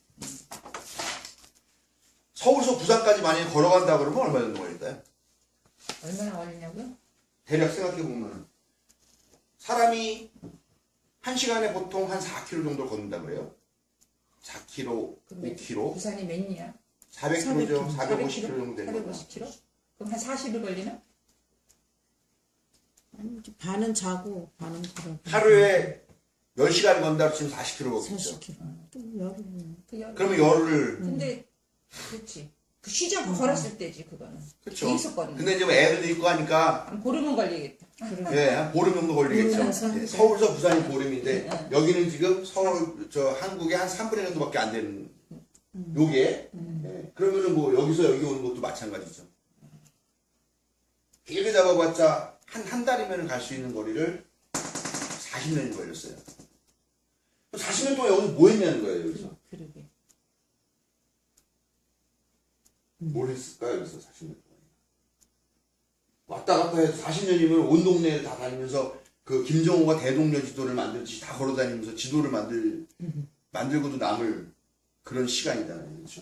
서울에서 부산까지 만약에 걸어간다 그러면 얼마 정도 걸릴까요? 얼마나 걸리냐고요? 대략 생각해보면 사람이 1시간에 보통 한 4km 정도 걷는다 그래요. 4km, 5km, 부산이 몇 리야? 400km죠. 450km 정도 되는 거예요. 450km? 그럼 한 40일 걸리나? 아니, 반은 자고 반은 걸어. 하루에 10시간 건다 치면 40km 걷겠죠. 40km. 또 여름. 그 여... 그러면 열흘. 근데 그렇지. 그 쉬지 않고 걸었을 때지 그거는. 그렇죠. 계속 걷는. 근데 이제 뭐 애들도 있고 하니까 한 보름은 걸리겠다. 예, 한 보름 정도 걸리겠죠. 보름에서? 예, 서울에서 부산이 보름인데 여기는 지금 서울 저 한국의 한 3분의 1 정도밖에 안 되는 요게 예, 그러면은 뭐 여기서 여기 오는 것도 마찬가지죠. 길게 잡아봤자 한 달이면 갈 수 있는 거리를 40년이 걸렸어요. 40년 동안 여기서 뭐 했냐는 거예요, 여기서. 그러게. 뭘 했을까요, 여기서 40년 동안. 왔다 갔다 해서 40년이면 온 동네를 다 다니면서 그 김정호가 대동여 지도를 만들듯이 다 걸어 다니면서 지도를 만들고도 남을 그런 시간이잖아요. 그렇죠?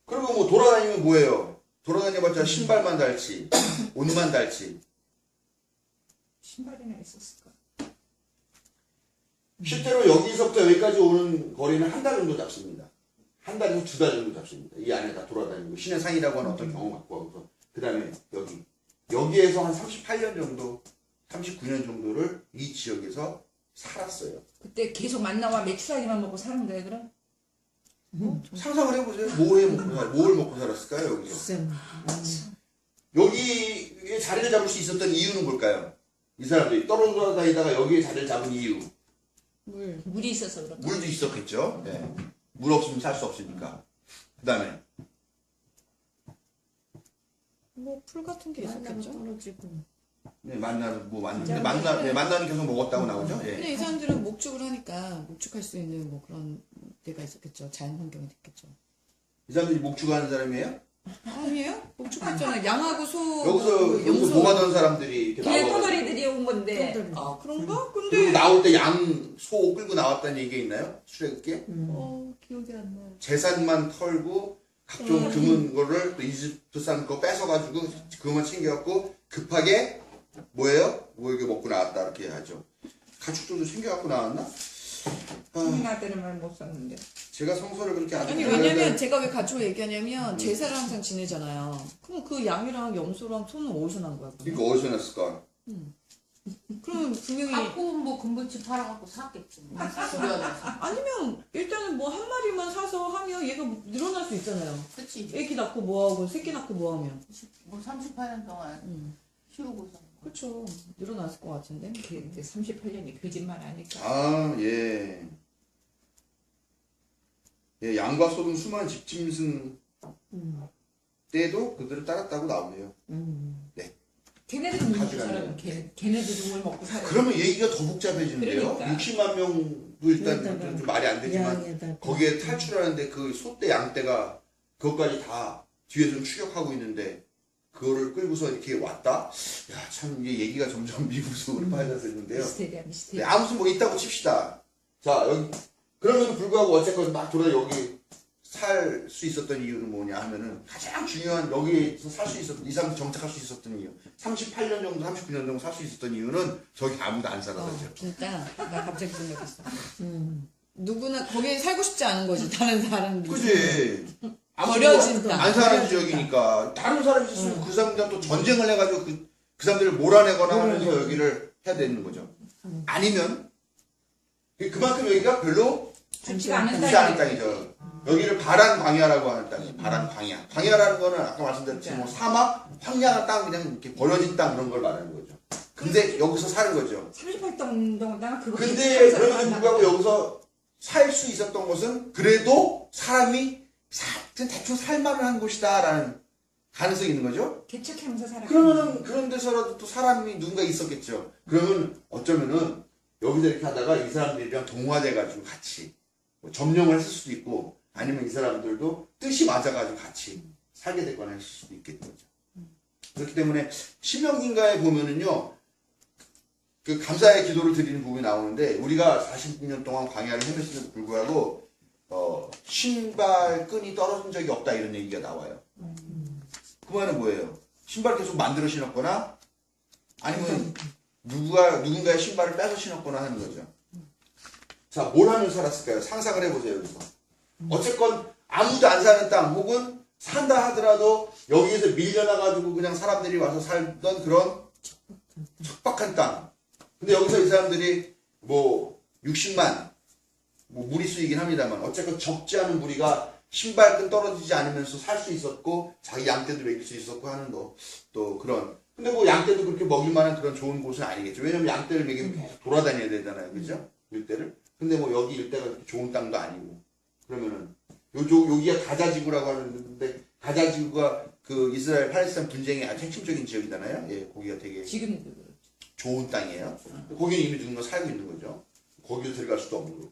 그리고 뭐 돌아다니면 뭐예요? 돌아다녀봤자 신발만 달지, 옷만 달지. 신발이나 있었을까? 실제로 여기서부터 여기까지 오는 거리는 한 달 정도 잡습니다. 한 달에서 2달 정도 잡습니다. 이 안에 다 돌아다니고 신의 상이라고 하는 어떤 경험 갖고 와서 그 다음에 여기에서 한 38년 정도, 39년 정도를 이 지역에서 살았어요. 그때 계속 만나와 메추라기만 먹고 사는 거예요 그럼? 상상을 해보세요. 뭘 먹고 살았을까요, 여기서? 글쎄. 여기에 자리를 잡을 수 있었던 이유는 뭘까요? 이 사람들이 떨어다니다가 여기에 자리를 잡은 이유. 물이 있어서 그런 거. 물도 있었겠죠. 네. 물 없으면 살 수 없으니까. 그 다음에 뭐 풀 같은 게 만나면 있었겠죠. 떨어지고. 네, 만나는 계속 먹었다고 나오죠. 예. 근데 이 사람들은 목축을 하니까 목축할 수 있는 뭐 그런 데가 있었겠죠. 자연 환경이 됐겠죠. 이 사람들이 목축하는 사람이에요? 아니에요? 목축했잖아요. 양하고 소. 여기서 염소. 뭐 하던 사람들이 이렇게 뒤에 나와가지고 터덜이들이 온 건데. 떠들고. 아 그런가? 그리고 근데 나올 때 양, 소 끌고 나왔다는 얘기가 있나요? 출애굽기에? 기억이 안 나요. 재산만 털고 각종 금은 거를 또 이집트 사람 거 뺏어가지고 그것만 챙겨갖고 급하게 뭐예요? 뭐 이게 먹고 나왔다 이렇게 하죠. 가축들도 챙겨갖고 나왔나? 신나들은 말 못 썼는데. 제가 성서를 그렇게 아주 아니 왜냐면 제가 왜 가축을 얘기하냐면 제사를 항상 지내잖아요. 그럼 그 양이랑 염소랑 소는 어디서 난 거야? 그러면? 그러니까 어디서 났을까? 그럼 분명히 갖고 뭐 금붙이 팔아갖고 샀겠지. 뭐. 주변에서. 아니면 일단은 뭐 한 마리만 사서 하면 얘가 늘어날 수 있잖아요. 그치. 애기 낳고 뭐하고 새끼 낳고 뭐하면. 뭐 38년 동안 키우고서. 그렇죠. 늘어났을 것 같은데. 그 38년이 거짓말 아니까. 아, 예. 예, 양과 소등 수많은 집짐승 때도 그들을 따랐다고 나오네요. 걔네들은 뭘 먹고 가져가네요. 살아? 걔네들은 뭘 먹고 살아? 그러면 얘기가 더 복잡해지는데요. 그러니까. 60만 명도 일단 그러다가 좀 말이 안 되지만 양에다가. 거기에 탈출하는데 그 소떼 양떼가 그것까지 다 뒤에서 추격하고 있는데 그거를 끌고서 이렇게 왔다? 야, 참 이게 얘기가 점점 미국으로 빠져서 있는데요. 미스테리야 네, 미스테리. 아무튼 뭐 있다고 칩시다. 자, 여기 그럼에도 불구하고 어쨌건 막 돌아 여기 살 수 있었던 이유는 뭐냐 하면은 가장 중요한 여기서 살 수 있었던 이 사람 정착할 수 있었던 이유 38년 정도 39년 정도 살 수 있었던 이유는 저기 아무도 안 살아서죠. 진짜 나 갑자기 생각했어. 누구나 거기에 살고 싶지 않은 거지. 다른 그지? 버려진다. 안 사는 지역이니까 다른 사람이 있으면 그 사람들은 또 전쟁을 해가지고 그 사람들을 몰아내거나 하면서 여기를 해야 되는 거죠. 아니면 그만큼 여기가 별로 좋지가 않은 좋지 않은 땅이죠. 여기를 바란 광야라고 하는 땅이에요. 바란 광야. 광야라는 거는 아까 말씀드렸지만 뭐 사막, 황량한 땅 그냥 이렇게 버려진 땅 그런 걸 말하는 거죠. 근데 여기서 사는 거죠. 38동 동안 그거. 근데 그럼에도 불구하고 여기서 살 수 있었던 것은 그래도 사람이 그냥 대충 살만한 곳이다라는 가능성이 있는 거죠? 개척하면서 살아. 그러면은 그런 데서라도 또 사람이 누군가 있었겠죠. 그러면 어쩌면은 여기서 이렇게 하다가 이 사람들이랑 동화돼가지고 같이 뭐 점령을 했을 수도 있고 아니면 이 사람들도 뜻이 맞아가지고 같이 살게 됐거나 했을 수도 있겠죠. 그렇기 때문에 신명기인가에 보면은요 그 감사의 기도를 드리는 부분이 나오는데 우리가 40년 동안 광야를 헤맸음에도 불구하고 신발끈이 떨어진 적이 없다 이런 얘기가 나와요. 그 말은 뭐예요? 신발 계속 만들어 신었거나 아니면 누군가의 신발을 빼서 신었거나 하는 거죠. 자, 뭘 하면서 살았을까요? 상상을 해보세요. 여기서. 어쨌건 아무도 안 사는 땅 혹은 산다 하더라도 여기에서 밀려나가지고 그냥 사람들이 와서 살던 그런 척박한 땅. 근데 여기서 이 사람들이 뭐 60만 뭐 무리수이긴 합니다만 어쨌건 적지 않은 무리가 신발끈 떨어지지 않으면서 살 수 있었고 자기 양떼도 먹일 수 있었고 하는 또 그런 근데 뭐 양떼도 그렇게 먹일 만한 그런 좋은 곳은 아니겠죠. 왜냐면 양떼를 먹이면 계속 돌아다녀야 되잖아요. 그죠? 일대를. 근데 뭐 여기 일대가 그렇게 좋은 땅도 아니고 그러면은 여기가 가자지구라고 하는데 가자지구가 그 이스라엘 팔레스타인 분쟁의 아주 핵심적인 지역이잖아요. 예, 거기가 되게 지금 좋은 땅이에요. 거기는 이미 누군가 살고 있는 거죠. 거기도 들어갈 수도 없고.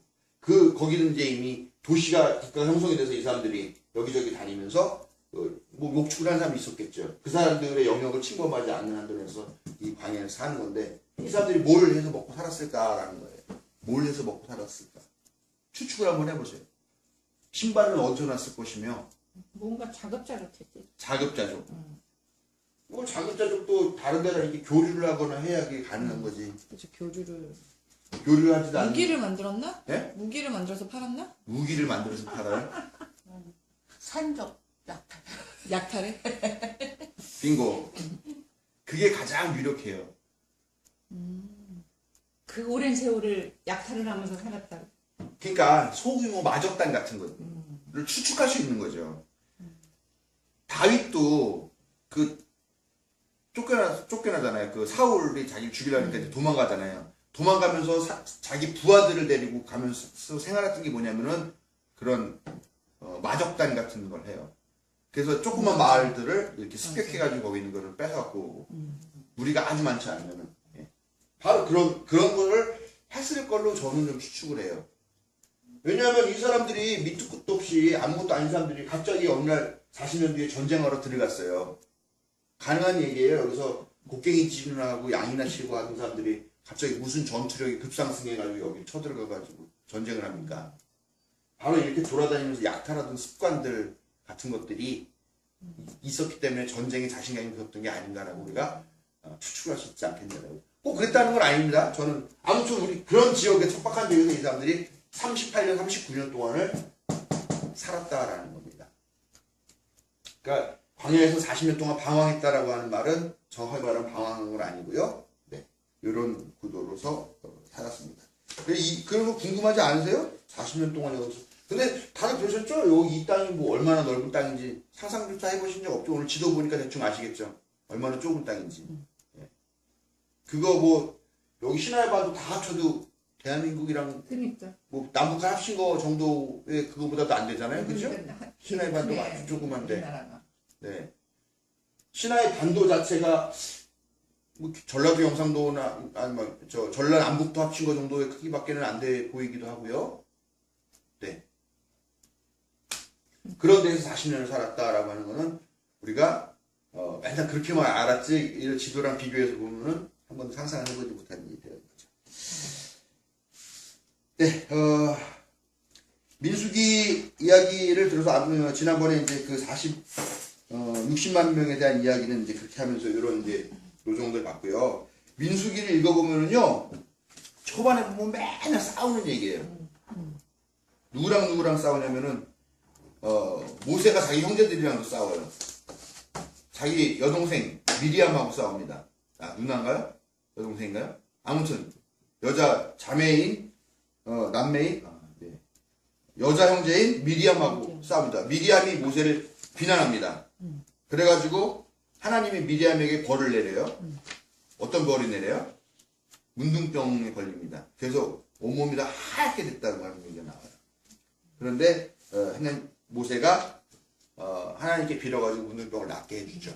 거기는 이제 이미 도시가 국가가 형성이 돼서 이 사람들이 여기저기 다니면서 뭐 목축을 하는 사람이 있었겠죠. 그 사람들의 영역을 침범하지 않는 한도에서 이 광야에서 사는 건데 이 사람들이 뭘 해서 먹고 살았을까라는 거예요. 뭘 해서 먹고 살았을까? 추측을 한번 해보세요. 신발은 어디서 났을 것이며 뭔가 자급자족했지. 자급자족. 뭐 자급자족도 다른 데랑 이렇게 교류를 하거나 해야 그게 가능한 거지. 그렇죠. 교류를 교류를 하지도 않는. 무기를 만들었나? 네? 무기를 만들어서 팔았나? 무기를 만들어서 팔아요? 산적 약탈. 약탈에? 빙고. 그게 가장 유력해요. 그 오랜 세월을 약탈을 하면서 살았다. 그러니까 소규모 마적단 같은 것을 추측할 수 있는 거죠. 다윗도 그 쫓겨나잖아요. 그 사울이 자기를 죽이려니까 이제 도망가잖아요. 도망가면서 자기 부하들을 데리고 가면서 생활했던 게 뭐냐면은 그런 마적단 같은 걸 해요. 그래서 조그만 마을들을 이렇게 습격해가지고 거기 있는 거를 뺏어갖고 오고 무리가 아주 많지 않으면은 바로 그런 거를 했을 걸로 저는 좀 추측을 해요. 왜냐하면 이 사람들이 밑도 끝도 없이 아무것도 아닌 사람들이 갑자기 어느 날 40년 뒤에 전쟁하러 들어갔어요. 가능한 얘기예요. 여기서 곡괭이 찌르나 하고 양이나 치고 하는 사람들이 갑자기 무슨 전투력이 급상승해가지고 여기 쳐들어가가지고 전쟁을 합니까? 바로 이렇게 돌아다니면서 약탈하던 습관들 같은 것들이 있었기 때문에 전쟁에 자신감이 붙었던 게 아닌가라고 우리가 추측할 수 있지 않겠냐고. 꼭 그랬다는 건 아닙니다. 저는 아무튼 우리 그런 지역에 척박한 지역에서 이 사람들이 38년, 39년 동안을 살았다라는 겁니다. 그러니까 광야에서 40년 동안 방황했다라고 하는 말은 정확하게 말하면 방황한 건 아니고요. 네, 이런 구도로서 살았습니다. 그리고 궁금하지 않으세요? 40년 동안 여기서. 근데 다들 그러셨죠? 이 땅이 뭐 얼마나 넓은 땅인지 상상조차 해보신 적 없죠? 오늘 지도 보니까 대충 아시겠죠? 얼마나 좁은 땅인지. 예. 그거 뭐 여기 시나이 반도 다 합쳐도 대한민국이랑 그러니까. 뭐 남북한 합친 거 정도의 그거보다도 안 되잖아요, 그죠? 시나이 반도 네, 아주 조그만데. 우리나라가. 네. 시나이 반도 자체가 뭐 전라도 영상도나 아니 저 전라 남북도 합친 거 정도의 크기밖에는 안 돼 보이기도 하고요. 네. 그런 데서 40년을 살았다라고 하는 거는 우리가 맨날 그렇게만 알았지 이런 지도랑 비교해서 보면은 한 번도 상상을 해보지 못한 일이 되는 거죠. 네, 민수기 이야기를 들어서 지난번에 이제 그 60만 명에 대한 이야기는 이제 그렇게 하면서 이런 이제 요 정도를 봤고요. 민수기를 읽어보면은요, 초반에 보면 맨날 싸우는 얘기예요. 누구랑 싸우냐면은, 모세가 자기 형제들이랑도 싸워요. 자기 여동생 미리암하고 싸웁니다. 아, 누나인가요? 여동생인가요? 아무튼, 여자 자매인, 남매인, 네. 여자 형제인 미리암하고 싸웁니다. 미리암이 모세를 비난합니다. 그래가지고 하나님이 미리암에게 벌을 내려요. 어떤 벌이 내려요? 문둥병에 걸립니다. 그래서 온몸이 다 하얗게 됐다고 하는 얘기가 나와요. 그런데 하나님 모세가 하나님께 빌어가지고 문둥병을 낫게 해주죠.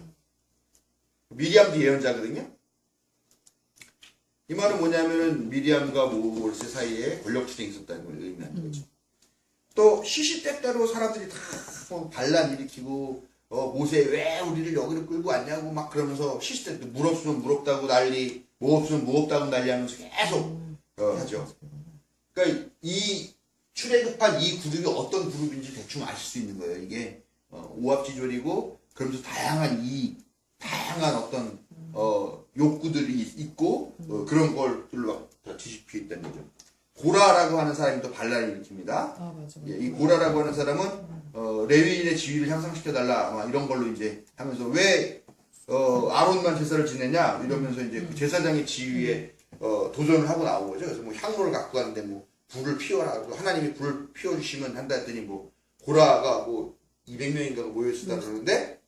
미리암도 예언자거든요. 이 말은 뭐냐면은 미리암과 모세 사이에 권력투쟁이 있었다는 걸 의미하는 거죠. 또 시시때때로 사람들이 다 반란 일으키고 모세 왜 우리를 여기로 끌고 왔냐고 막 그러면서 시시때때 물 없으면 물 없다고 난리, 뭐 없으면 뭐 없다고 난리하면서 계속 하죠. 그러니까 이 출애굽한 이 그룹이 어떤 그룹인지 대충 아실 수 있는 거예요. 이게 오합지졸이고 그러면서 다양한 어떤 욕구들이 있고 그런 걸들로 다 뒤집혀 있다는 거죠. 고라라고 하는 사람이 또 반란을 일으킵니다. 아, 맞아. 예, 이 고라라고 하는 사람은 레위인의 지위를 향상시켜달라 이런 걸로 이제 하면서 왜 아론만 제사를 지내냐 이러면서 이제 그 제사장의 지위에 도전을 하고 나온 거죠. 그래서 뭐 향로를 갖고 가는데 뭐 불을 피워라, 하나님이 불을 피워주시면 한다 했더니 뭐 고라가 뭐 200명인가 모여있었다 그러는데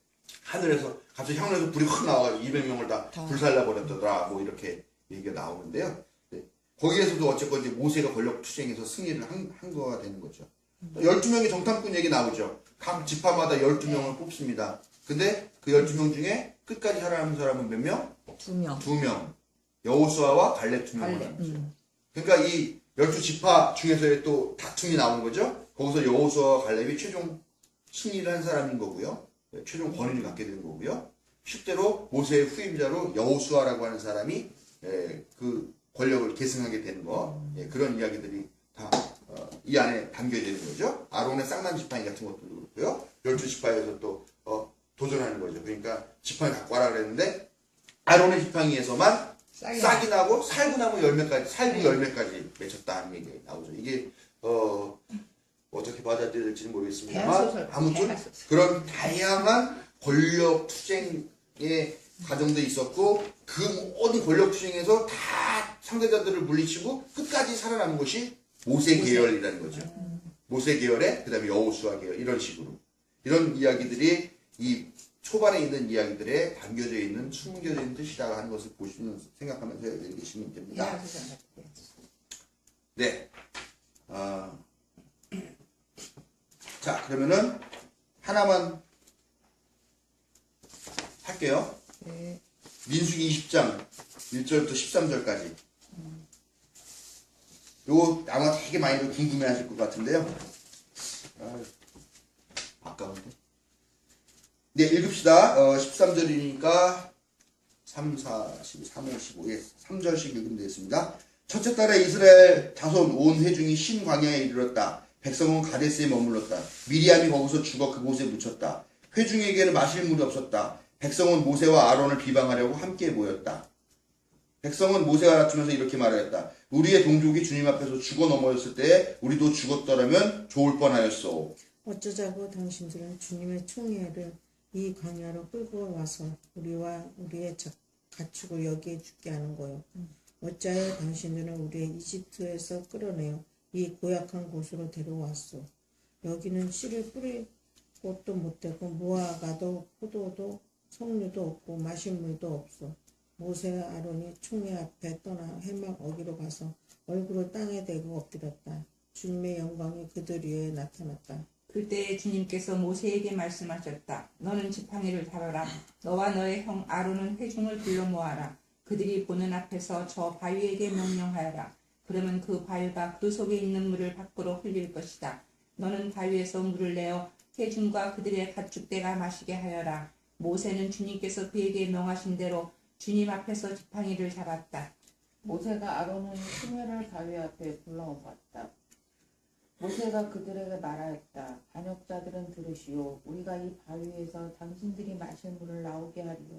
하늘에서 갑자기 향로에서 불이 확 나와가지고 200명을 다 불살라 버렸더라 뭐 이렇게 얘기가 나오는데요. 네. 거기에서도 어쨌건 이제 모세가 권력 투쟁에서 승리를 한 거가 되는 거죠. 12명의 정탐꾼 얘기 나오죠. 각 지파마다 12명을 뽑습니다. 근데 그 12명 중에 끝까지 살아남은 사람은 몇 명? 2명. 2명. 여호수아와 갈렙 2명을 남죠. 그러니까 이 12지파 중에서의 또 다툼이 나오는 거죠. 거기서 여호수아와 갈렙이 최종 승리를 한 사람인 거고요. 최종 권위를 갖게 되는 거고요. 실제로 모세의 후임자로 여호수아라고 하는 사람이 그 권력을 계승하게 되는 거, 그런 이야기들이 다 이 안에 담겨져 있는 거죠. 아론의 쌍난 지팡이 같은 것도 그렇고요. 12지파에서 또 도전하는 거죠. 그러니까 지팡이 갖고 와라 그랬는데 아론의 지팡이에서만 싹이 나고 살구나무 열매까지, 살구 열매까지 맺혔다는 얘기 나오죠. 이게 어떻게 받아들일지는 모르겠습니다만 대하소설, 아무튼 대하소설. 그런 다양한 권력 투쟁에 과정도 있었고 그 모든 권력 투쟁에서 다 상대자들을 물리치고 끝까지 살아남은 것이 모세 계열이라는 거죠. 모세 계열에 그다음에 여호수아 계열 이런 식으로 이런 이야기들이 이 초반에 있는 이야기들에 담겨져 있는 숨겨져 있는 뜻이라고 하는 것을 보시면 생각하면서 읽으시면 됩니다. 네. 자, 그러면은 하나만 할게요. 네. 민수기 20장 1절부터 13절까지. 요거 아마 되게 많이들 궁금해 하실 것 같은데요. 아까운데. 네, 읽읍시다. 13절이니까 3, 4, 13, 5, 15에 3절씩 읽으면 되겠습니다. 첫째 달에 이스라엘 자손 온 회중이 신 광야에 이르렀다. 백성은 가데스에 머물렀다. 미리암이 거기서 죽어 그곳에 묻혔다. 회중에게는 마실 물이 없었다. 백성은 모세와 아론을 비방하려고 함께 모였다. 백성은 모세와 다투면서 이렇게 말하였다. 우리의 동족이 주님 앞에서 죽어 넘어졌을 때에 우리도 죽었더라면 좋을 뻔하였소. 어쩌자고 당신들은 주님의 총애를 이 광야로 끌고 와서 우리와 우리의 가축을 여기에 죽게 하는 거요. 어찌하여 당신들은 우리의 이집트에서 끌어내어 이 고약한 곳으로 데려왔소. 여기는 씨를 뿌릴 곳도 못되고 무화과도 포도도 석류도 없고 마실 물도 없소. 모세와 아론이 총회 앞에 떠나 해막 어기로 가서 얼굴을 땅에 대고 엎드렸다. 주님의 영광이 그들 위에 나타났다. 그때 주님께서 모세에게 말씀하셨다. 너는 지팡이를 다뤄라. 너와 너의 형 아론은 회중을 불러 모아라. 그들이 보는 앞에서 저 바위에게 명령하여라. 그러면 그 바위가 그 속에 있는 물을 밖으로 흘릴 것이다. 너는 바위에서 물을 내어 회중과 그들의 가축대가 마시게 하여라. 모세는 주님께서 그에게 명하신 대로 주님 앞에서 지팡이를 잡았다. 모세가 아론을 수메를 바위 앞에 불러모았다. 모세가 그들에게 말하였다. 반역자들은 들으시오. 우리가 이 바위에서 당신들이 마실 물을 나오게 하리요.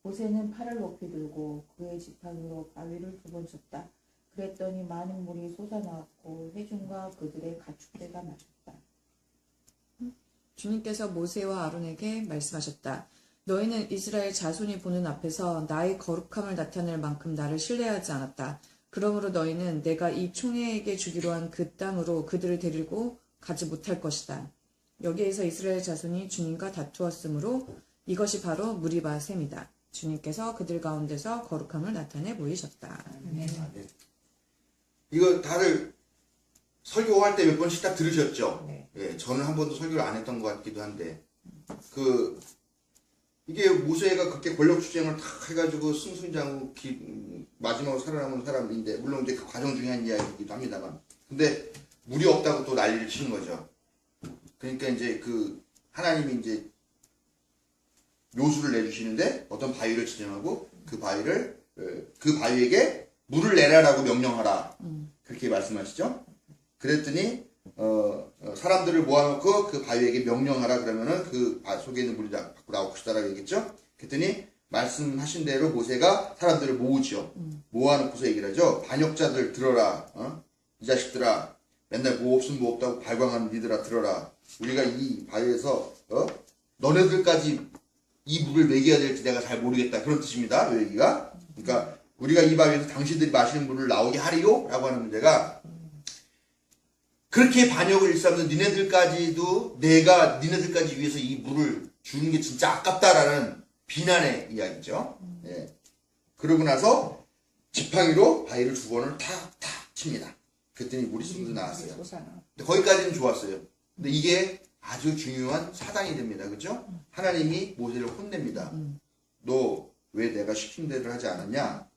모세는 팔을 높이 들고 그의 지팡이로 바위를 2번 쳤다. 그랬더니 많은 물이 솟아나왔고 회중과 그들의 가축대가 마셨다. 주님께서 모세와 아론에게 말씀하셨다. 너희는 이스라엘 자손이 보는 앞에서 나의 거룩함을 나타낼 만큼 나를 신뢰하지 않았다. 그러므로 너희는 내가 이 총회에게 주기로 한 그 땅으로 그들을 데리고 가지 못할 것이다. 여기에서 이스라엘 자손이 주님과 다투었으므로 이것이 바로 무리바 셈이다. 주님께서 그들 가운데서 거룩함을 나타내 보이셨다. 네. 이거 다들 설교할 때 몇 번씩 다 들으셨죠? 네. 예, 저는 한 번도 설교를 안 했던 것 같기도 한데 이게 모세가 그렇게 권력 투쟁을 탁 해가지고 승승장구 마지막으로 살아남은 사람인데, 물론 이제 그 과정 중에 한 이야기이기도 합니다만. 근데 물이 없다고 또 난리를 치는 거죠. 그러니까 이제 하나님이 이제 묘수를 내주시는데 어떤 바위를 지정하고 그 바위에게 물을 내라라고 명령하라. 그렇게 말씀하시죠. 그랬더니 사람들을 모아놓고 그 바위에게 명령하라 그러면은 그 속에 있는 물이 밖으로 나올 것이다라고 얘기했죠. 그랬더니 말씀하신 대로 모세가 사람들을 모으죠. 모아놓고서 얘기를 하죠. 반역자들 들어라. 이 자식들아, 맨날 뭐 없으면 뭐 없다고 발광하는 니들아 들어라. 우리가 이 바위에서 너네들까지 이 물을 먹여야 될지 내가 잘 모르겠다. 그런 뜻입니다. 이 얘기가. 그러니까 우리가 이 바위에서 당신들이 마시는 물을 나오게 하리요? 라고 하는 문제가, 그렇게 반역을 일삼는 니네들까지도 내가 니네들까지 위해서 이 물을 주는 게 진짜 아깝다라는 비난의 이야기죠. 예. 그러고 나서 지팡이로 바위를 2번을 탁탁 칩니다. 그랬더니 물이 쏟아 나왔어요. 근데 거기까지는 좋았어요. 근데 이게 아주 중요한 사단이 됩니다. 그렇죠? 하나님이 모세를 혼냅니다. 너 왜 내가 시킨 대로 하지 않았냐?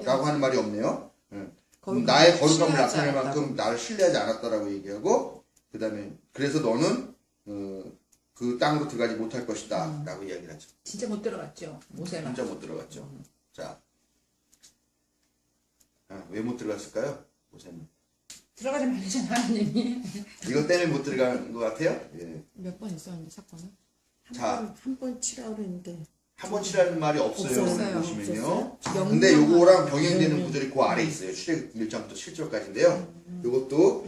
라고 하는 말이 없네요. 나의 거룩함을 나타낼 만큼 나를 신뢰하지 않았다라고 얘기하고, 그 다음에 그래서 너는 그 땅으로 들어가지 못할 것이다 라고 이야기를 하죠. 진짜 못 들어갔죠. 모세는. 진짜 못 들어갔죠. 자, 왜 못 들어갔을까요? 모세는 들어가지 말라잖아 하나님이. 이것 때문에 못 들어간 것 같아요. 예. 몇 번 있었는데 사건은? 한 번 치라고 그랬는데 한 번 치라는 말이 없어요. 없었어요. 보시면요. 없었어요? 근데 요거랑 병행되는 구절이 그 아래 있어요. 출애굽 1장부터 7절까지인데요. 요것도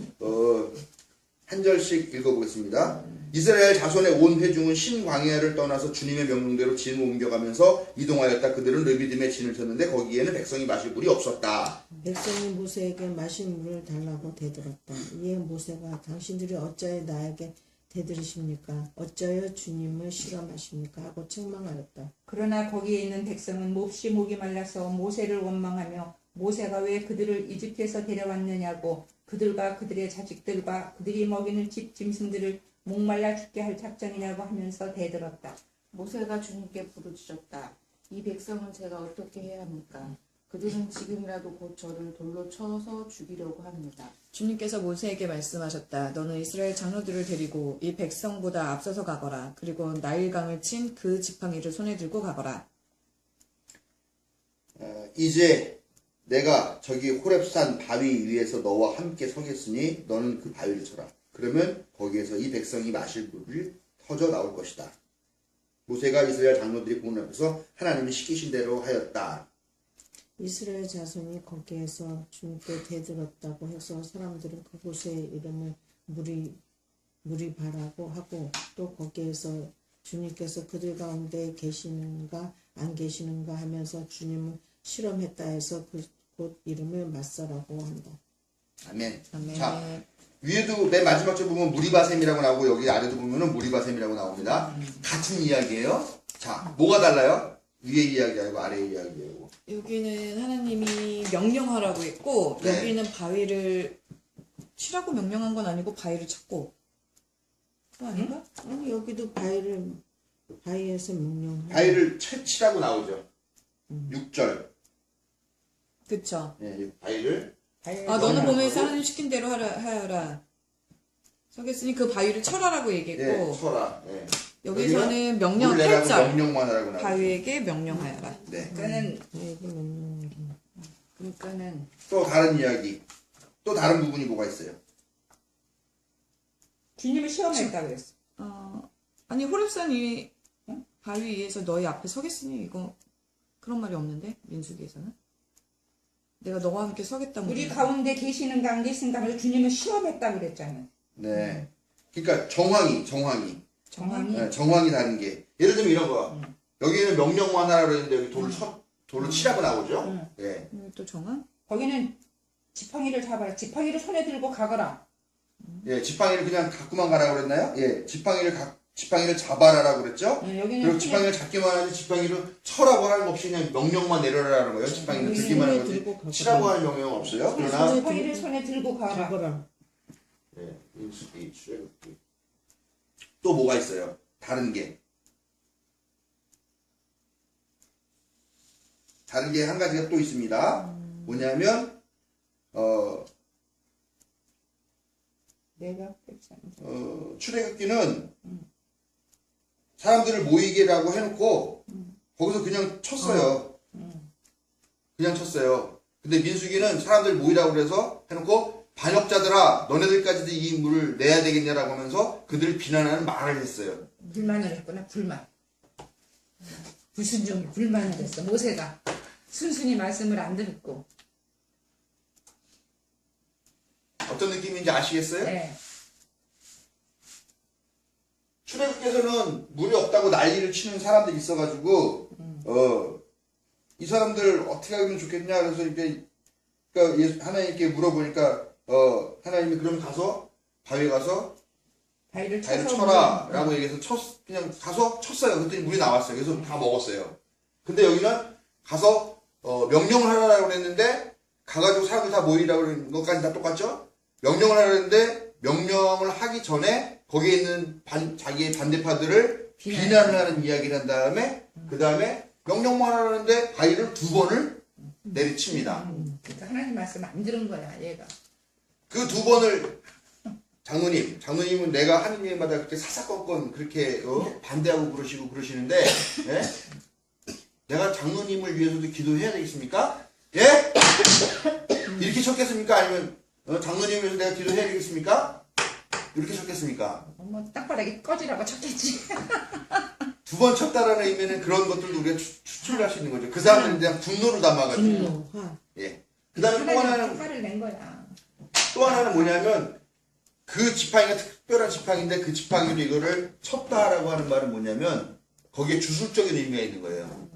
한 절씩 읽어보겠습니다. 이스라엘 자손의 온 회중은 신광야를 떠나서 주님의 명령대로 진을 옮겨가면서 이동하였다. 그들은 르비딤에 진을 쳤는데 거기에는 백성이 마실 물이 없었다. 백성이 모세에게 마실 물을 달라고 대들었다. 이에 모세가 당신들이 어찌하여 나에게 대들으십니까? 어찌하여 주님을 실험하십니까? 하고 책망하였다. 그러나 거기에 있는 백성은 몹시 목이 말라서 모세를 원망하며 모세가 왜 그들을 이집트에서 데려왔느냐고 그들과 그들의 자식들과 그들이 먹이는 집 짐승들을 목말라 죽게 할 작정이냐고 하면서 대들었다. 모세가 주님께 부르짖었다. 이 백성은 제가 어떻게 해야 합니까? 그들은 지금이라도 곧 저를 돌로 쳐서 죽이려고 합니다. 주님께서 모세에게 말씀하셨다. 너는 이스라엘 장로들을 데리고 이 백성보다 앞서서 가거라. 그리고 나일강을 친 그 지팡이를 손에 들고 가거라. 이제 내가 저기 호렙산 바위 위에서 너와 함께 서겠으니 너는 그 바위를 쳐라. 그러면 거기에서 이 백성이 마실 물이 터져 나올 것이다. 모세가 이스라엘 장로들이 보는 앞에서 하나님이 시키신 대로 하였다. 이스라엘 자손이 거기에서 주님께 대들었다고 해서 사람들은 그곳의 이름을 무리바라고 하고, 또 거기에서 주님께서 그들 가운데 계시는가 안 계시는가 하면서 주님을 실험했다 해서 그곳 이름을 마사라고 한다. 아멘. 아멘. 자, 위에도 맨 마지막 줄 보면 무리바셈이라고 나오고 여기 아래도 보면은 무리바셈이라고 나옵니다. 같은 이야기예요. 자, 뭐가 달라요? 위의 이야기하고 아래의 이야기하고. 여기는 하나님이 명령하라고 했고, 네. 여기는 바위를 치라고 명령한 건 아니고 바위를 찾고. 그거 아닌가? 아니 여기도 바위에서 명령. 바위를 치라고 나오죠. 6절. 그쵸. 예, 바위를. 아, 너는 보면서 하나님 시킨 대로 하여라. 서겠으니 그 바위를 쳐라라고 얘기했고, 예, 쳐라. 예. 여기서는 명령 물 내라고 8절. 명령만 하라고 나오죠. 바위에게 명령하여라. 네. 그러니까는 또 다른 이야기. 또 다른 부분이 뭐가 있어요? 주님을 시험했다 그랬어. 아니, 호렙산이 바위 위에서 너희 앞에 서겠으니 이거 그런 말이 없는데, 민수기에서는? 내가 너와 함께 서겠다. 우리 가운데 계시는가 안 계신가 하면서 주님을 시험했다 그랬잖아요. 네. 그러니까 정황이. 정황이. 네, 정황이 다른 게. 예를 들면 이런 거. 여기는 명령만 하라고 했는데 여기 돌을 치라고 나오죠? 예. 또 정한? 거기는 지팡이를 잡아라. 지팡이를 손에 들고 가거라. 예, 지팡이를 그냥 갖고만 가라고 그랬나요? 예, 지팡이를 잡아라라고 그랬죠? 여기는 그리고 지팡이를 잡기만 하지 지팡이를 쳐라고 하는 거 없이 그냥 명령만 내려라라는 거예요. 지팡이를 들기만 하는 거지. 치라고 하는 명령은 없어요. 그러나 지팡이를 손에 들고 가라. 잡아라. 예, 또 뭐가 있어요? 다른 게 한 가지가 또 있습니다. 뭐냐면 내가 백성. 출애굽기는 사람들을 모이게라고 해놓고 거기서 그냥 쳤어요. 그냥 쳤어요. 근데 민수기는 사람들 모이라고 그래서 해놓고 반역자들아 너네들까지도 이 물을 내야 되겠냐라고 하면서 그들을 비난하는 말을 했어요. 불만을 했구나. 불만. 불순종이 불만을 했어. 모세가 순순히 말씀을 안 듣고. 어떤 느낌인지 아시겠어요? 네. 출애굽께서는 물이 없다고 난리를 치는 사람들이 있어가지고 이 사람들 어떻게 하면 좋겠냐 그래서 이렇게 그러니까 하나님께 물어보니까 하나님이 그럼 가서 바위에 가서 바위를 바위를 쳐서 쳐라 라고 얘기해서 그냥 가서 쳤어요. 그랬더니 물이 나왔어요. 그래서 다 먹었어요. 근데 여기는 가서 명령을 하라고 그랬는데 가가지고 사람들 다 모이라고 그런 것까지 다 똑같죠? 명령을 하라고 했는데 명령을 하기 전에 거기에 있는 자기의 반대파들을 비난을 하는 이야기를 한 다음에 그 다음에 명령만 하라는데 바위를 2번을 내리칩니다. 그러니까 하나님 말씀 안 들은 거야 얘가. 그 2번을 장로님은 내가 하는 일마다 그렇게 사사건건 그렇게 반대하고 그러시는데 예? 내가 장로님을 위해서도 기도해야 되겠습니까? 예? 이렇게 쳤겠습니까? 아니면 장로님을 위해서 내가 기도해야 되겠습니까? 이렇게 쳤겠습니까? 뭐 땅바닥에 꺼지라고 쳤겠지. 2번 쳤다라는 의미는 그런 것들도 우리가 추측할 수 있는 거죠. 그 사람들에 대한 분노를 담아가지고. 분노, 화. 예. 그 다음에 하나님 화를 낸 거야. 또 하나는 뭐냐면 그 지팡이가 특별한 지팡이인데 그 지팡이로 이거를 쳤다라고 하는 말은 뭐냐면 거기에 주술적인 의미가 있는 거예요.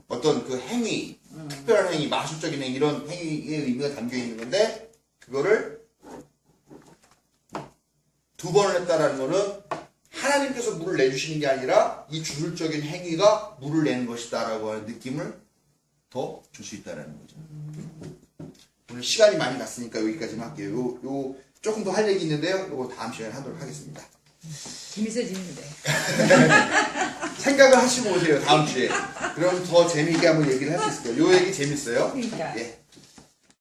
어떤 그 행위, 특별한 행위, 마술적인 행위 이런 행위의 의미가 담겨 있는 건데 그거를 2번을 했다라는 거는 하나님께서 물을 내주시는 게 아니라 이 주술적인 행위가 물을 내는 것이다라고 하는 느낌을 더 줄 수 있다라는 거죠. 오늘 시간이 많이 갔으니까 여기까지만 할게요. 요 조금 더 할 얘기 있는데요. 요거 다음 시간에 하도록 하겠습니다. 재밌어지는데. 생각을 하시고 오세요. 다음 주에. 그럼 더 재미있게 한번 얘기를 할 수 있을 거예요. 요 얘기 재밌어요. 그러니까. 예.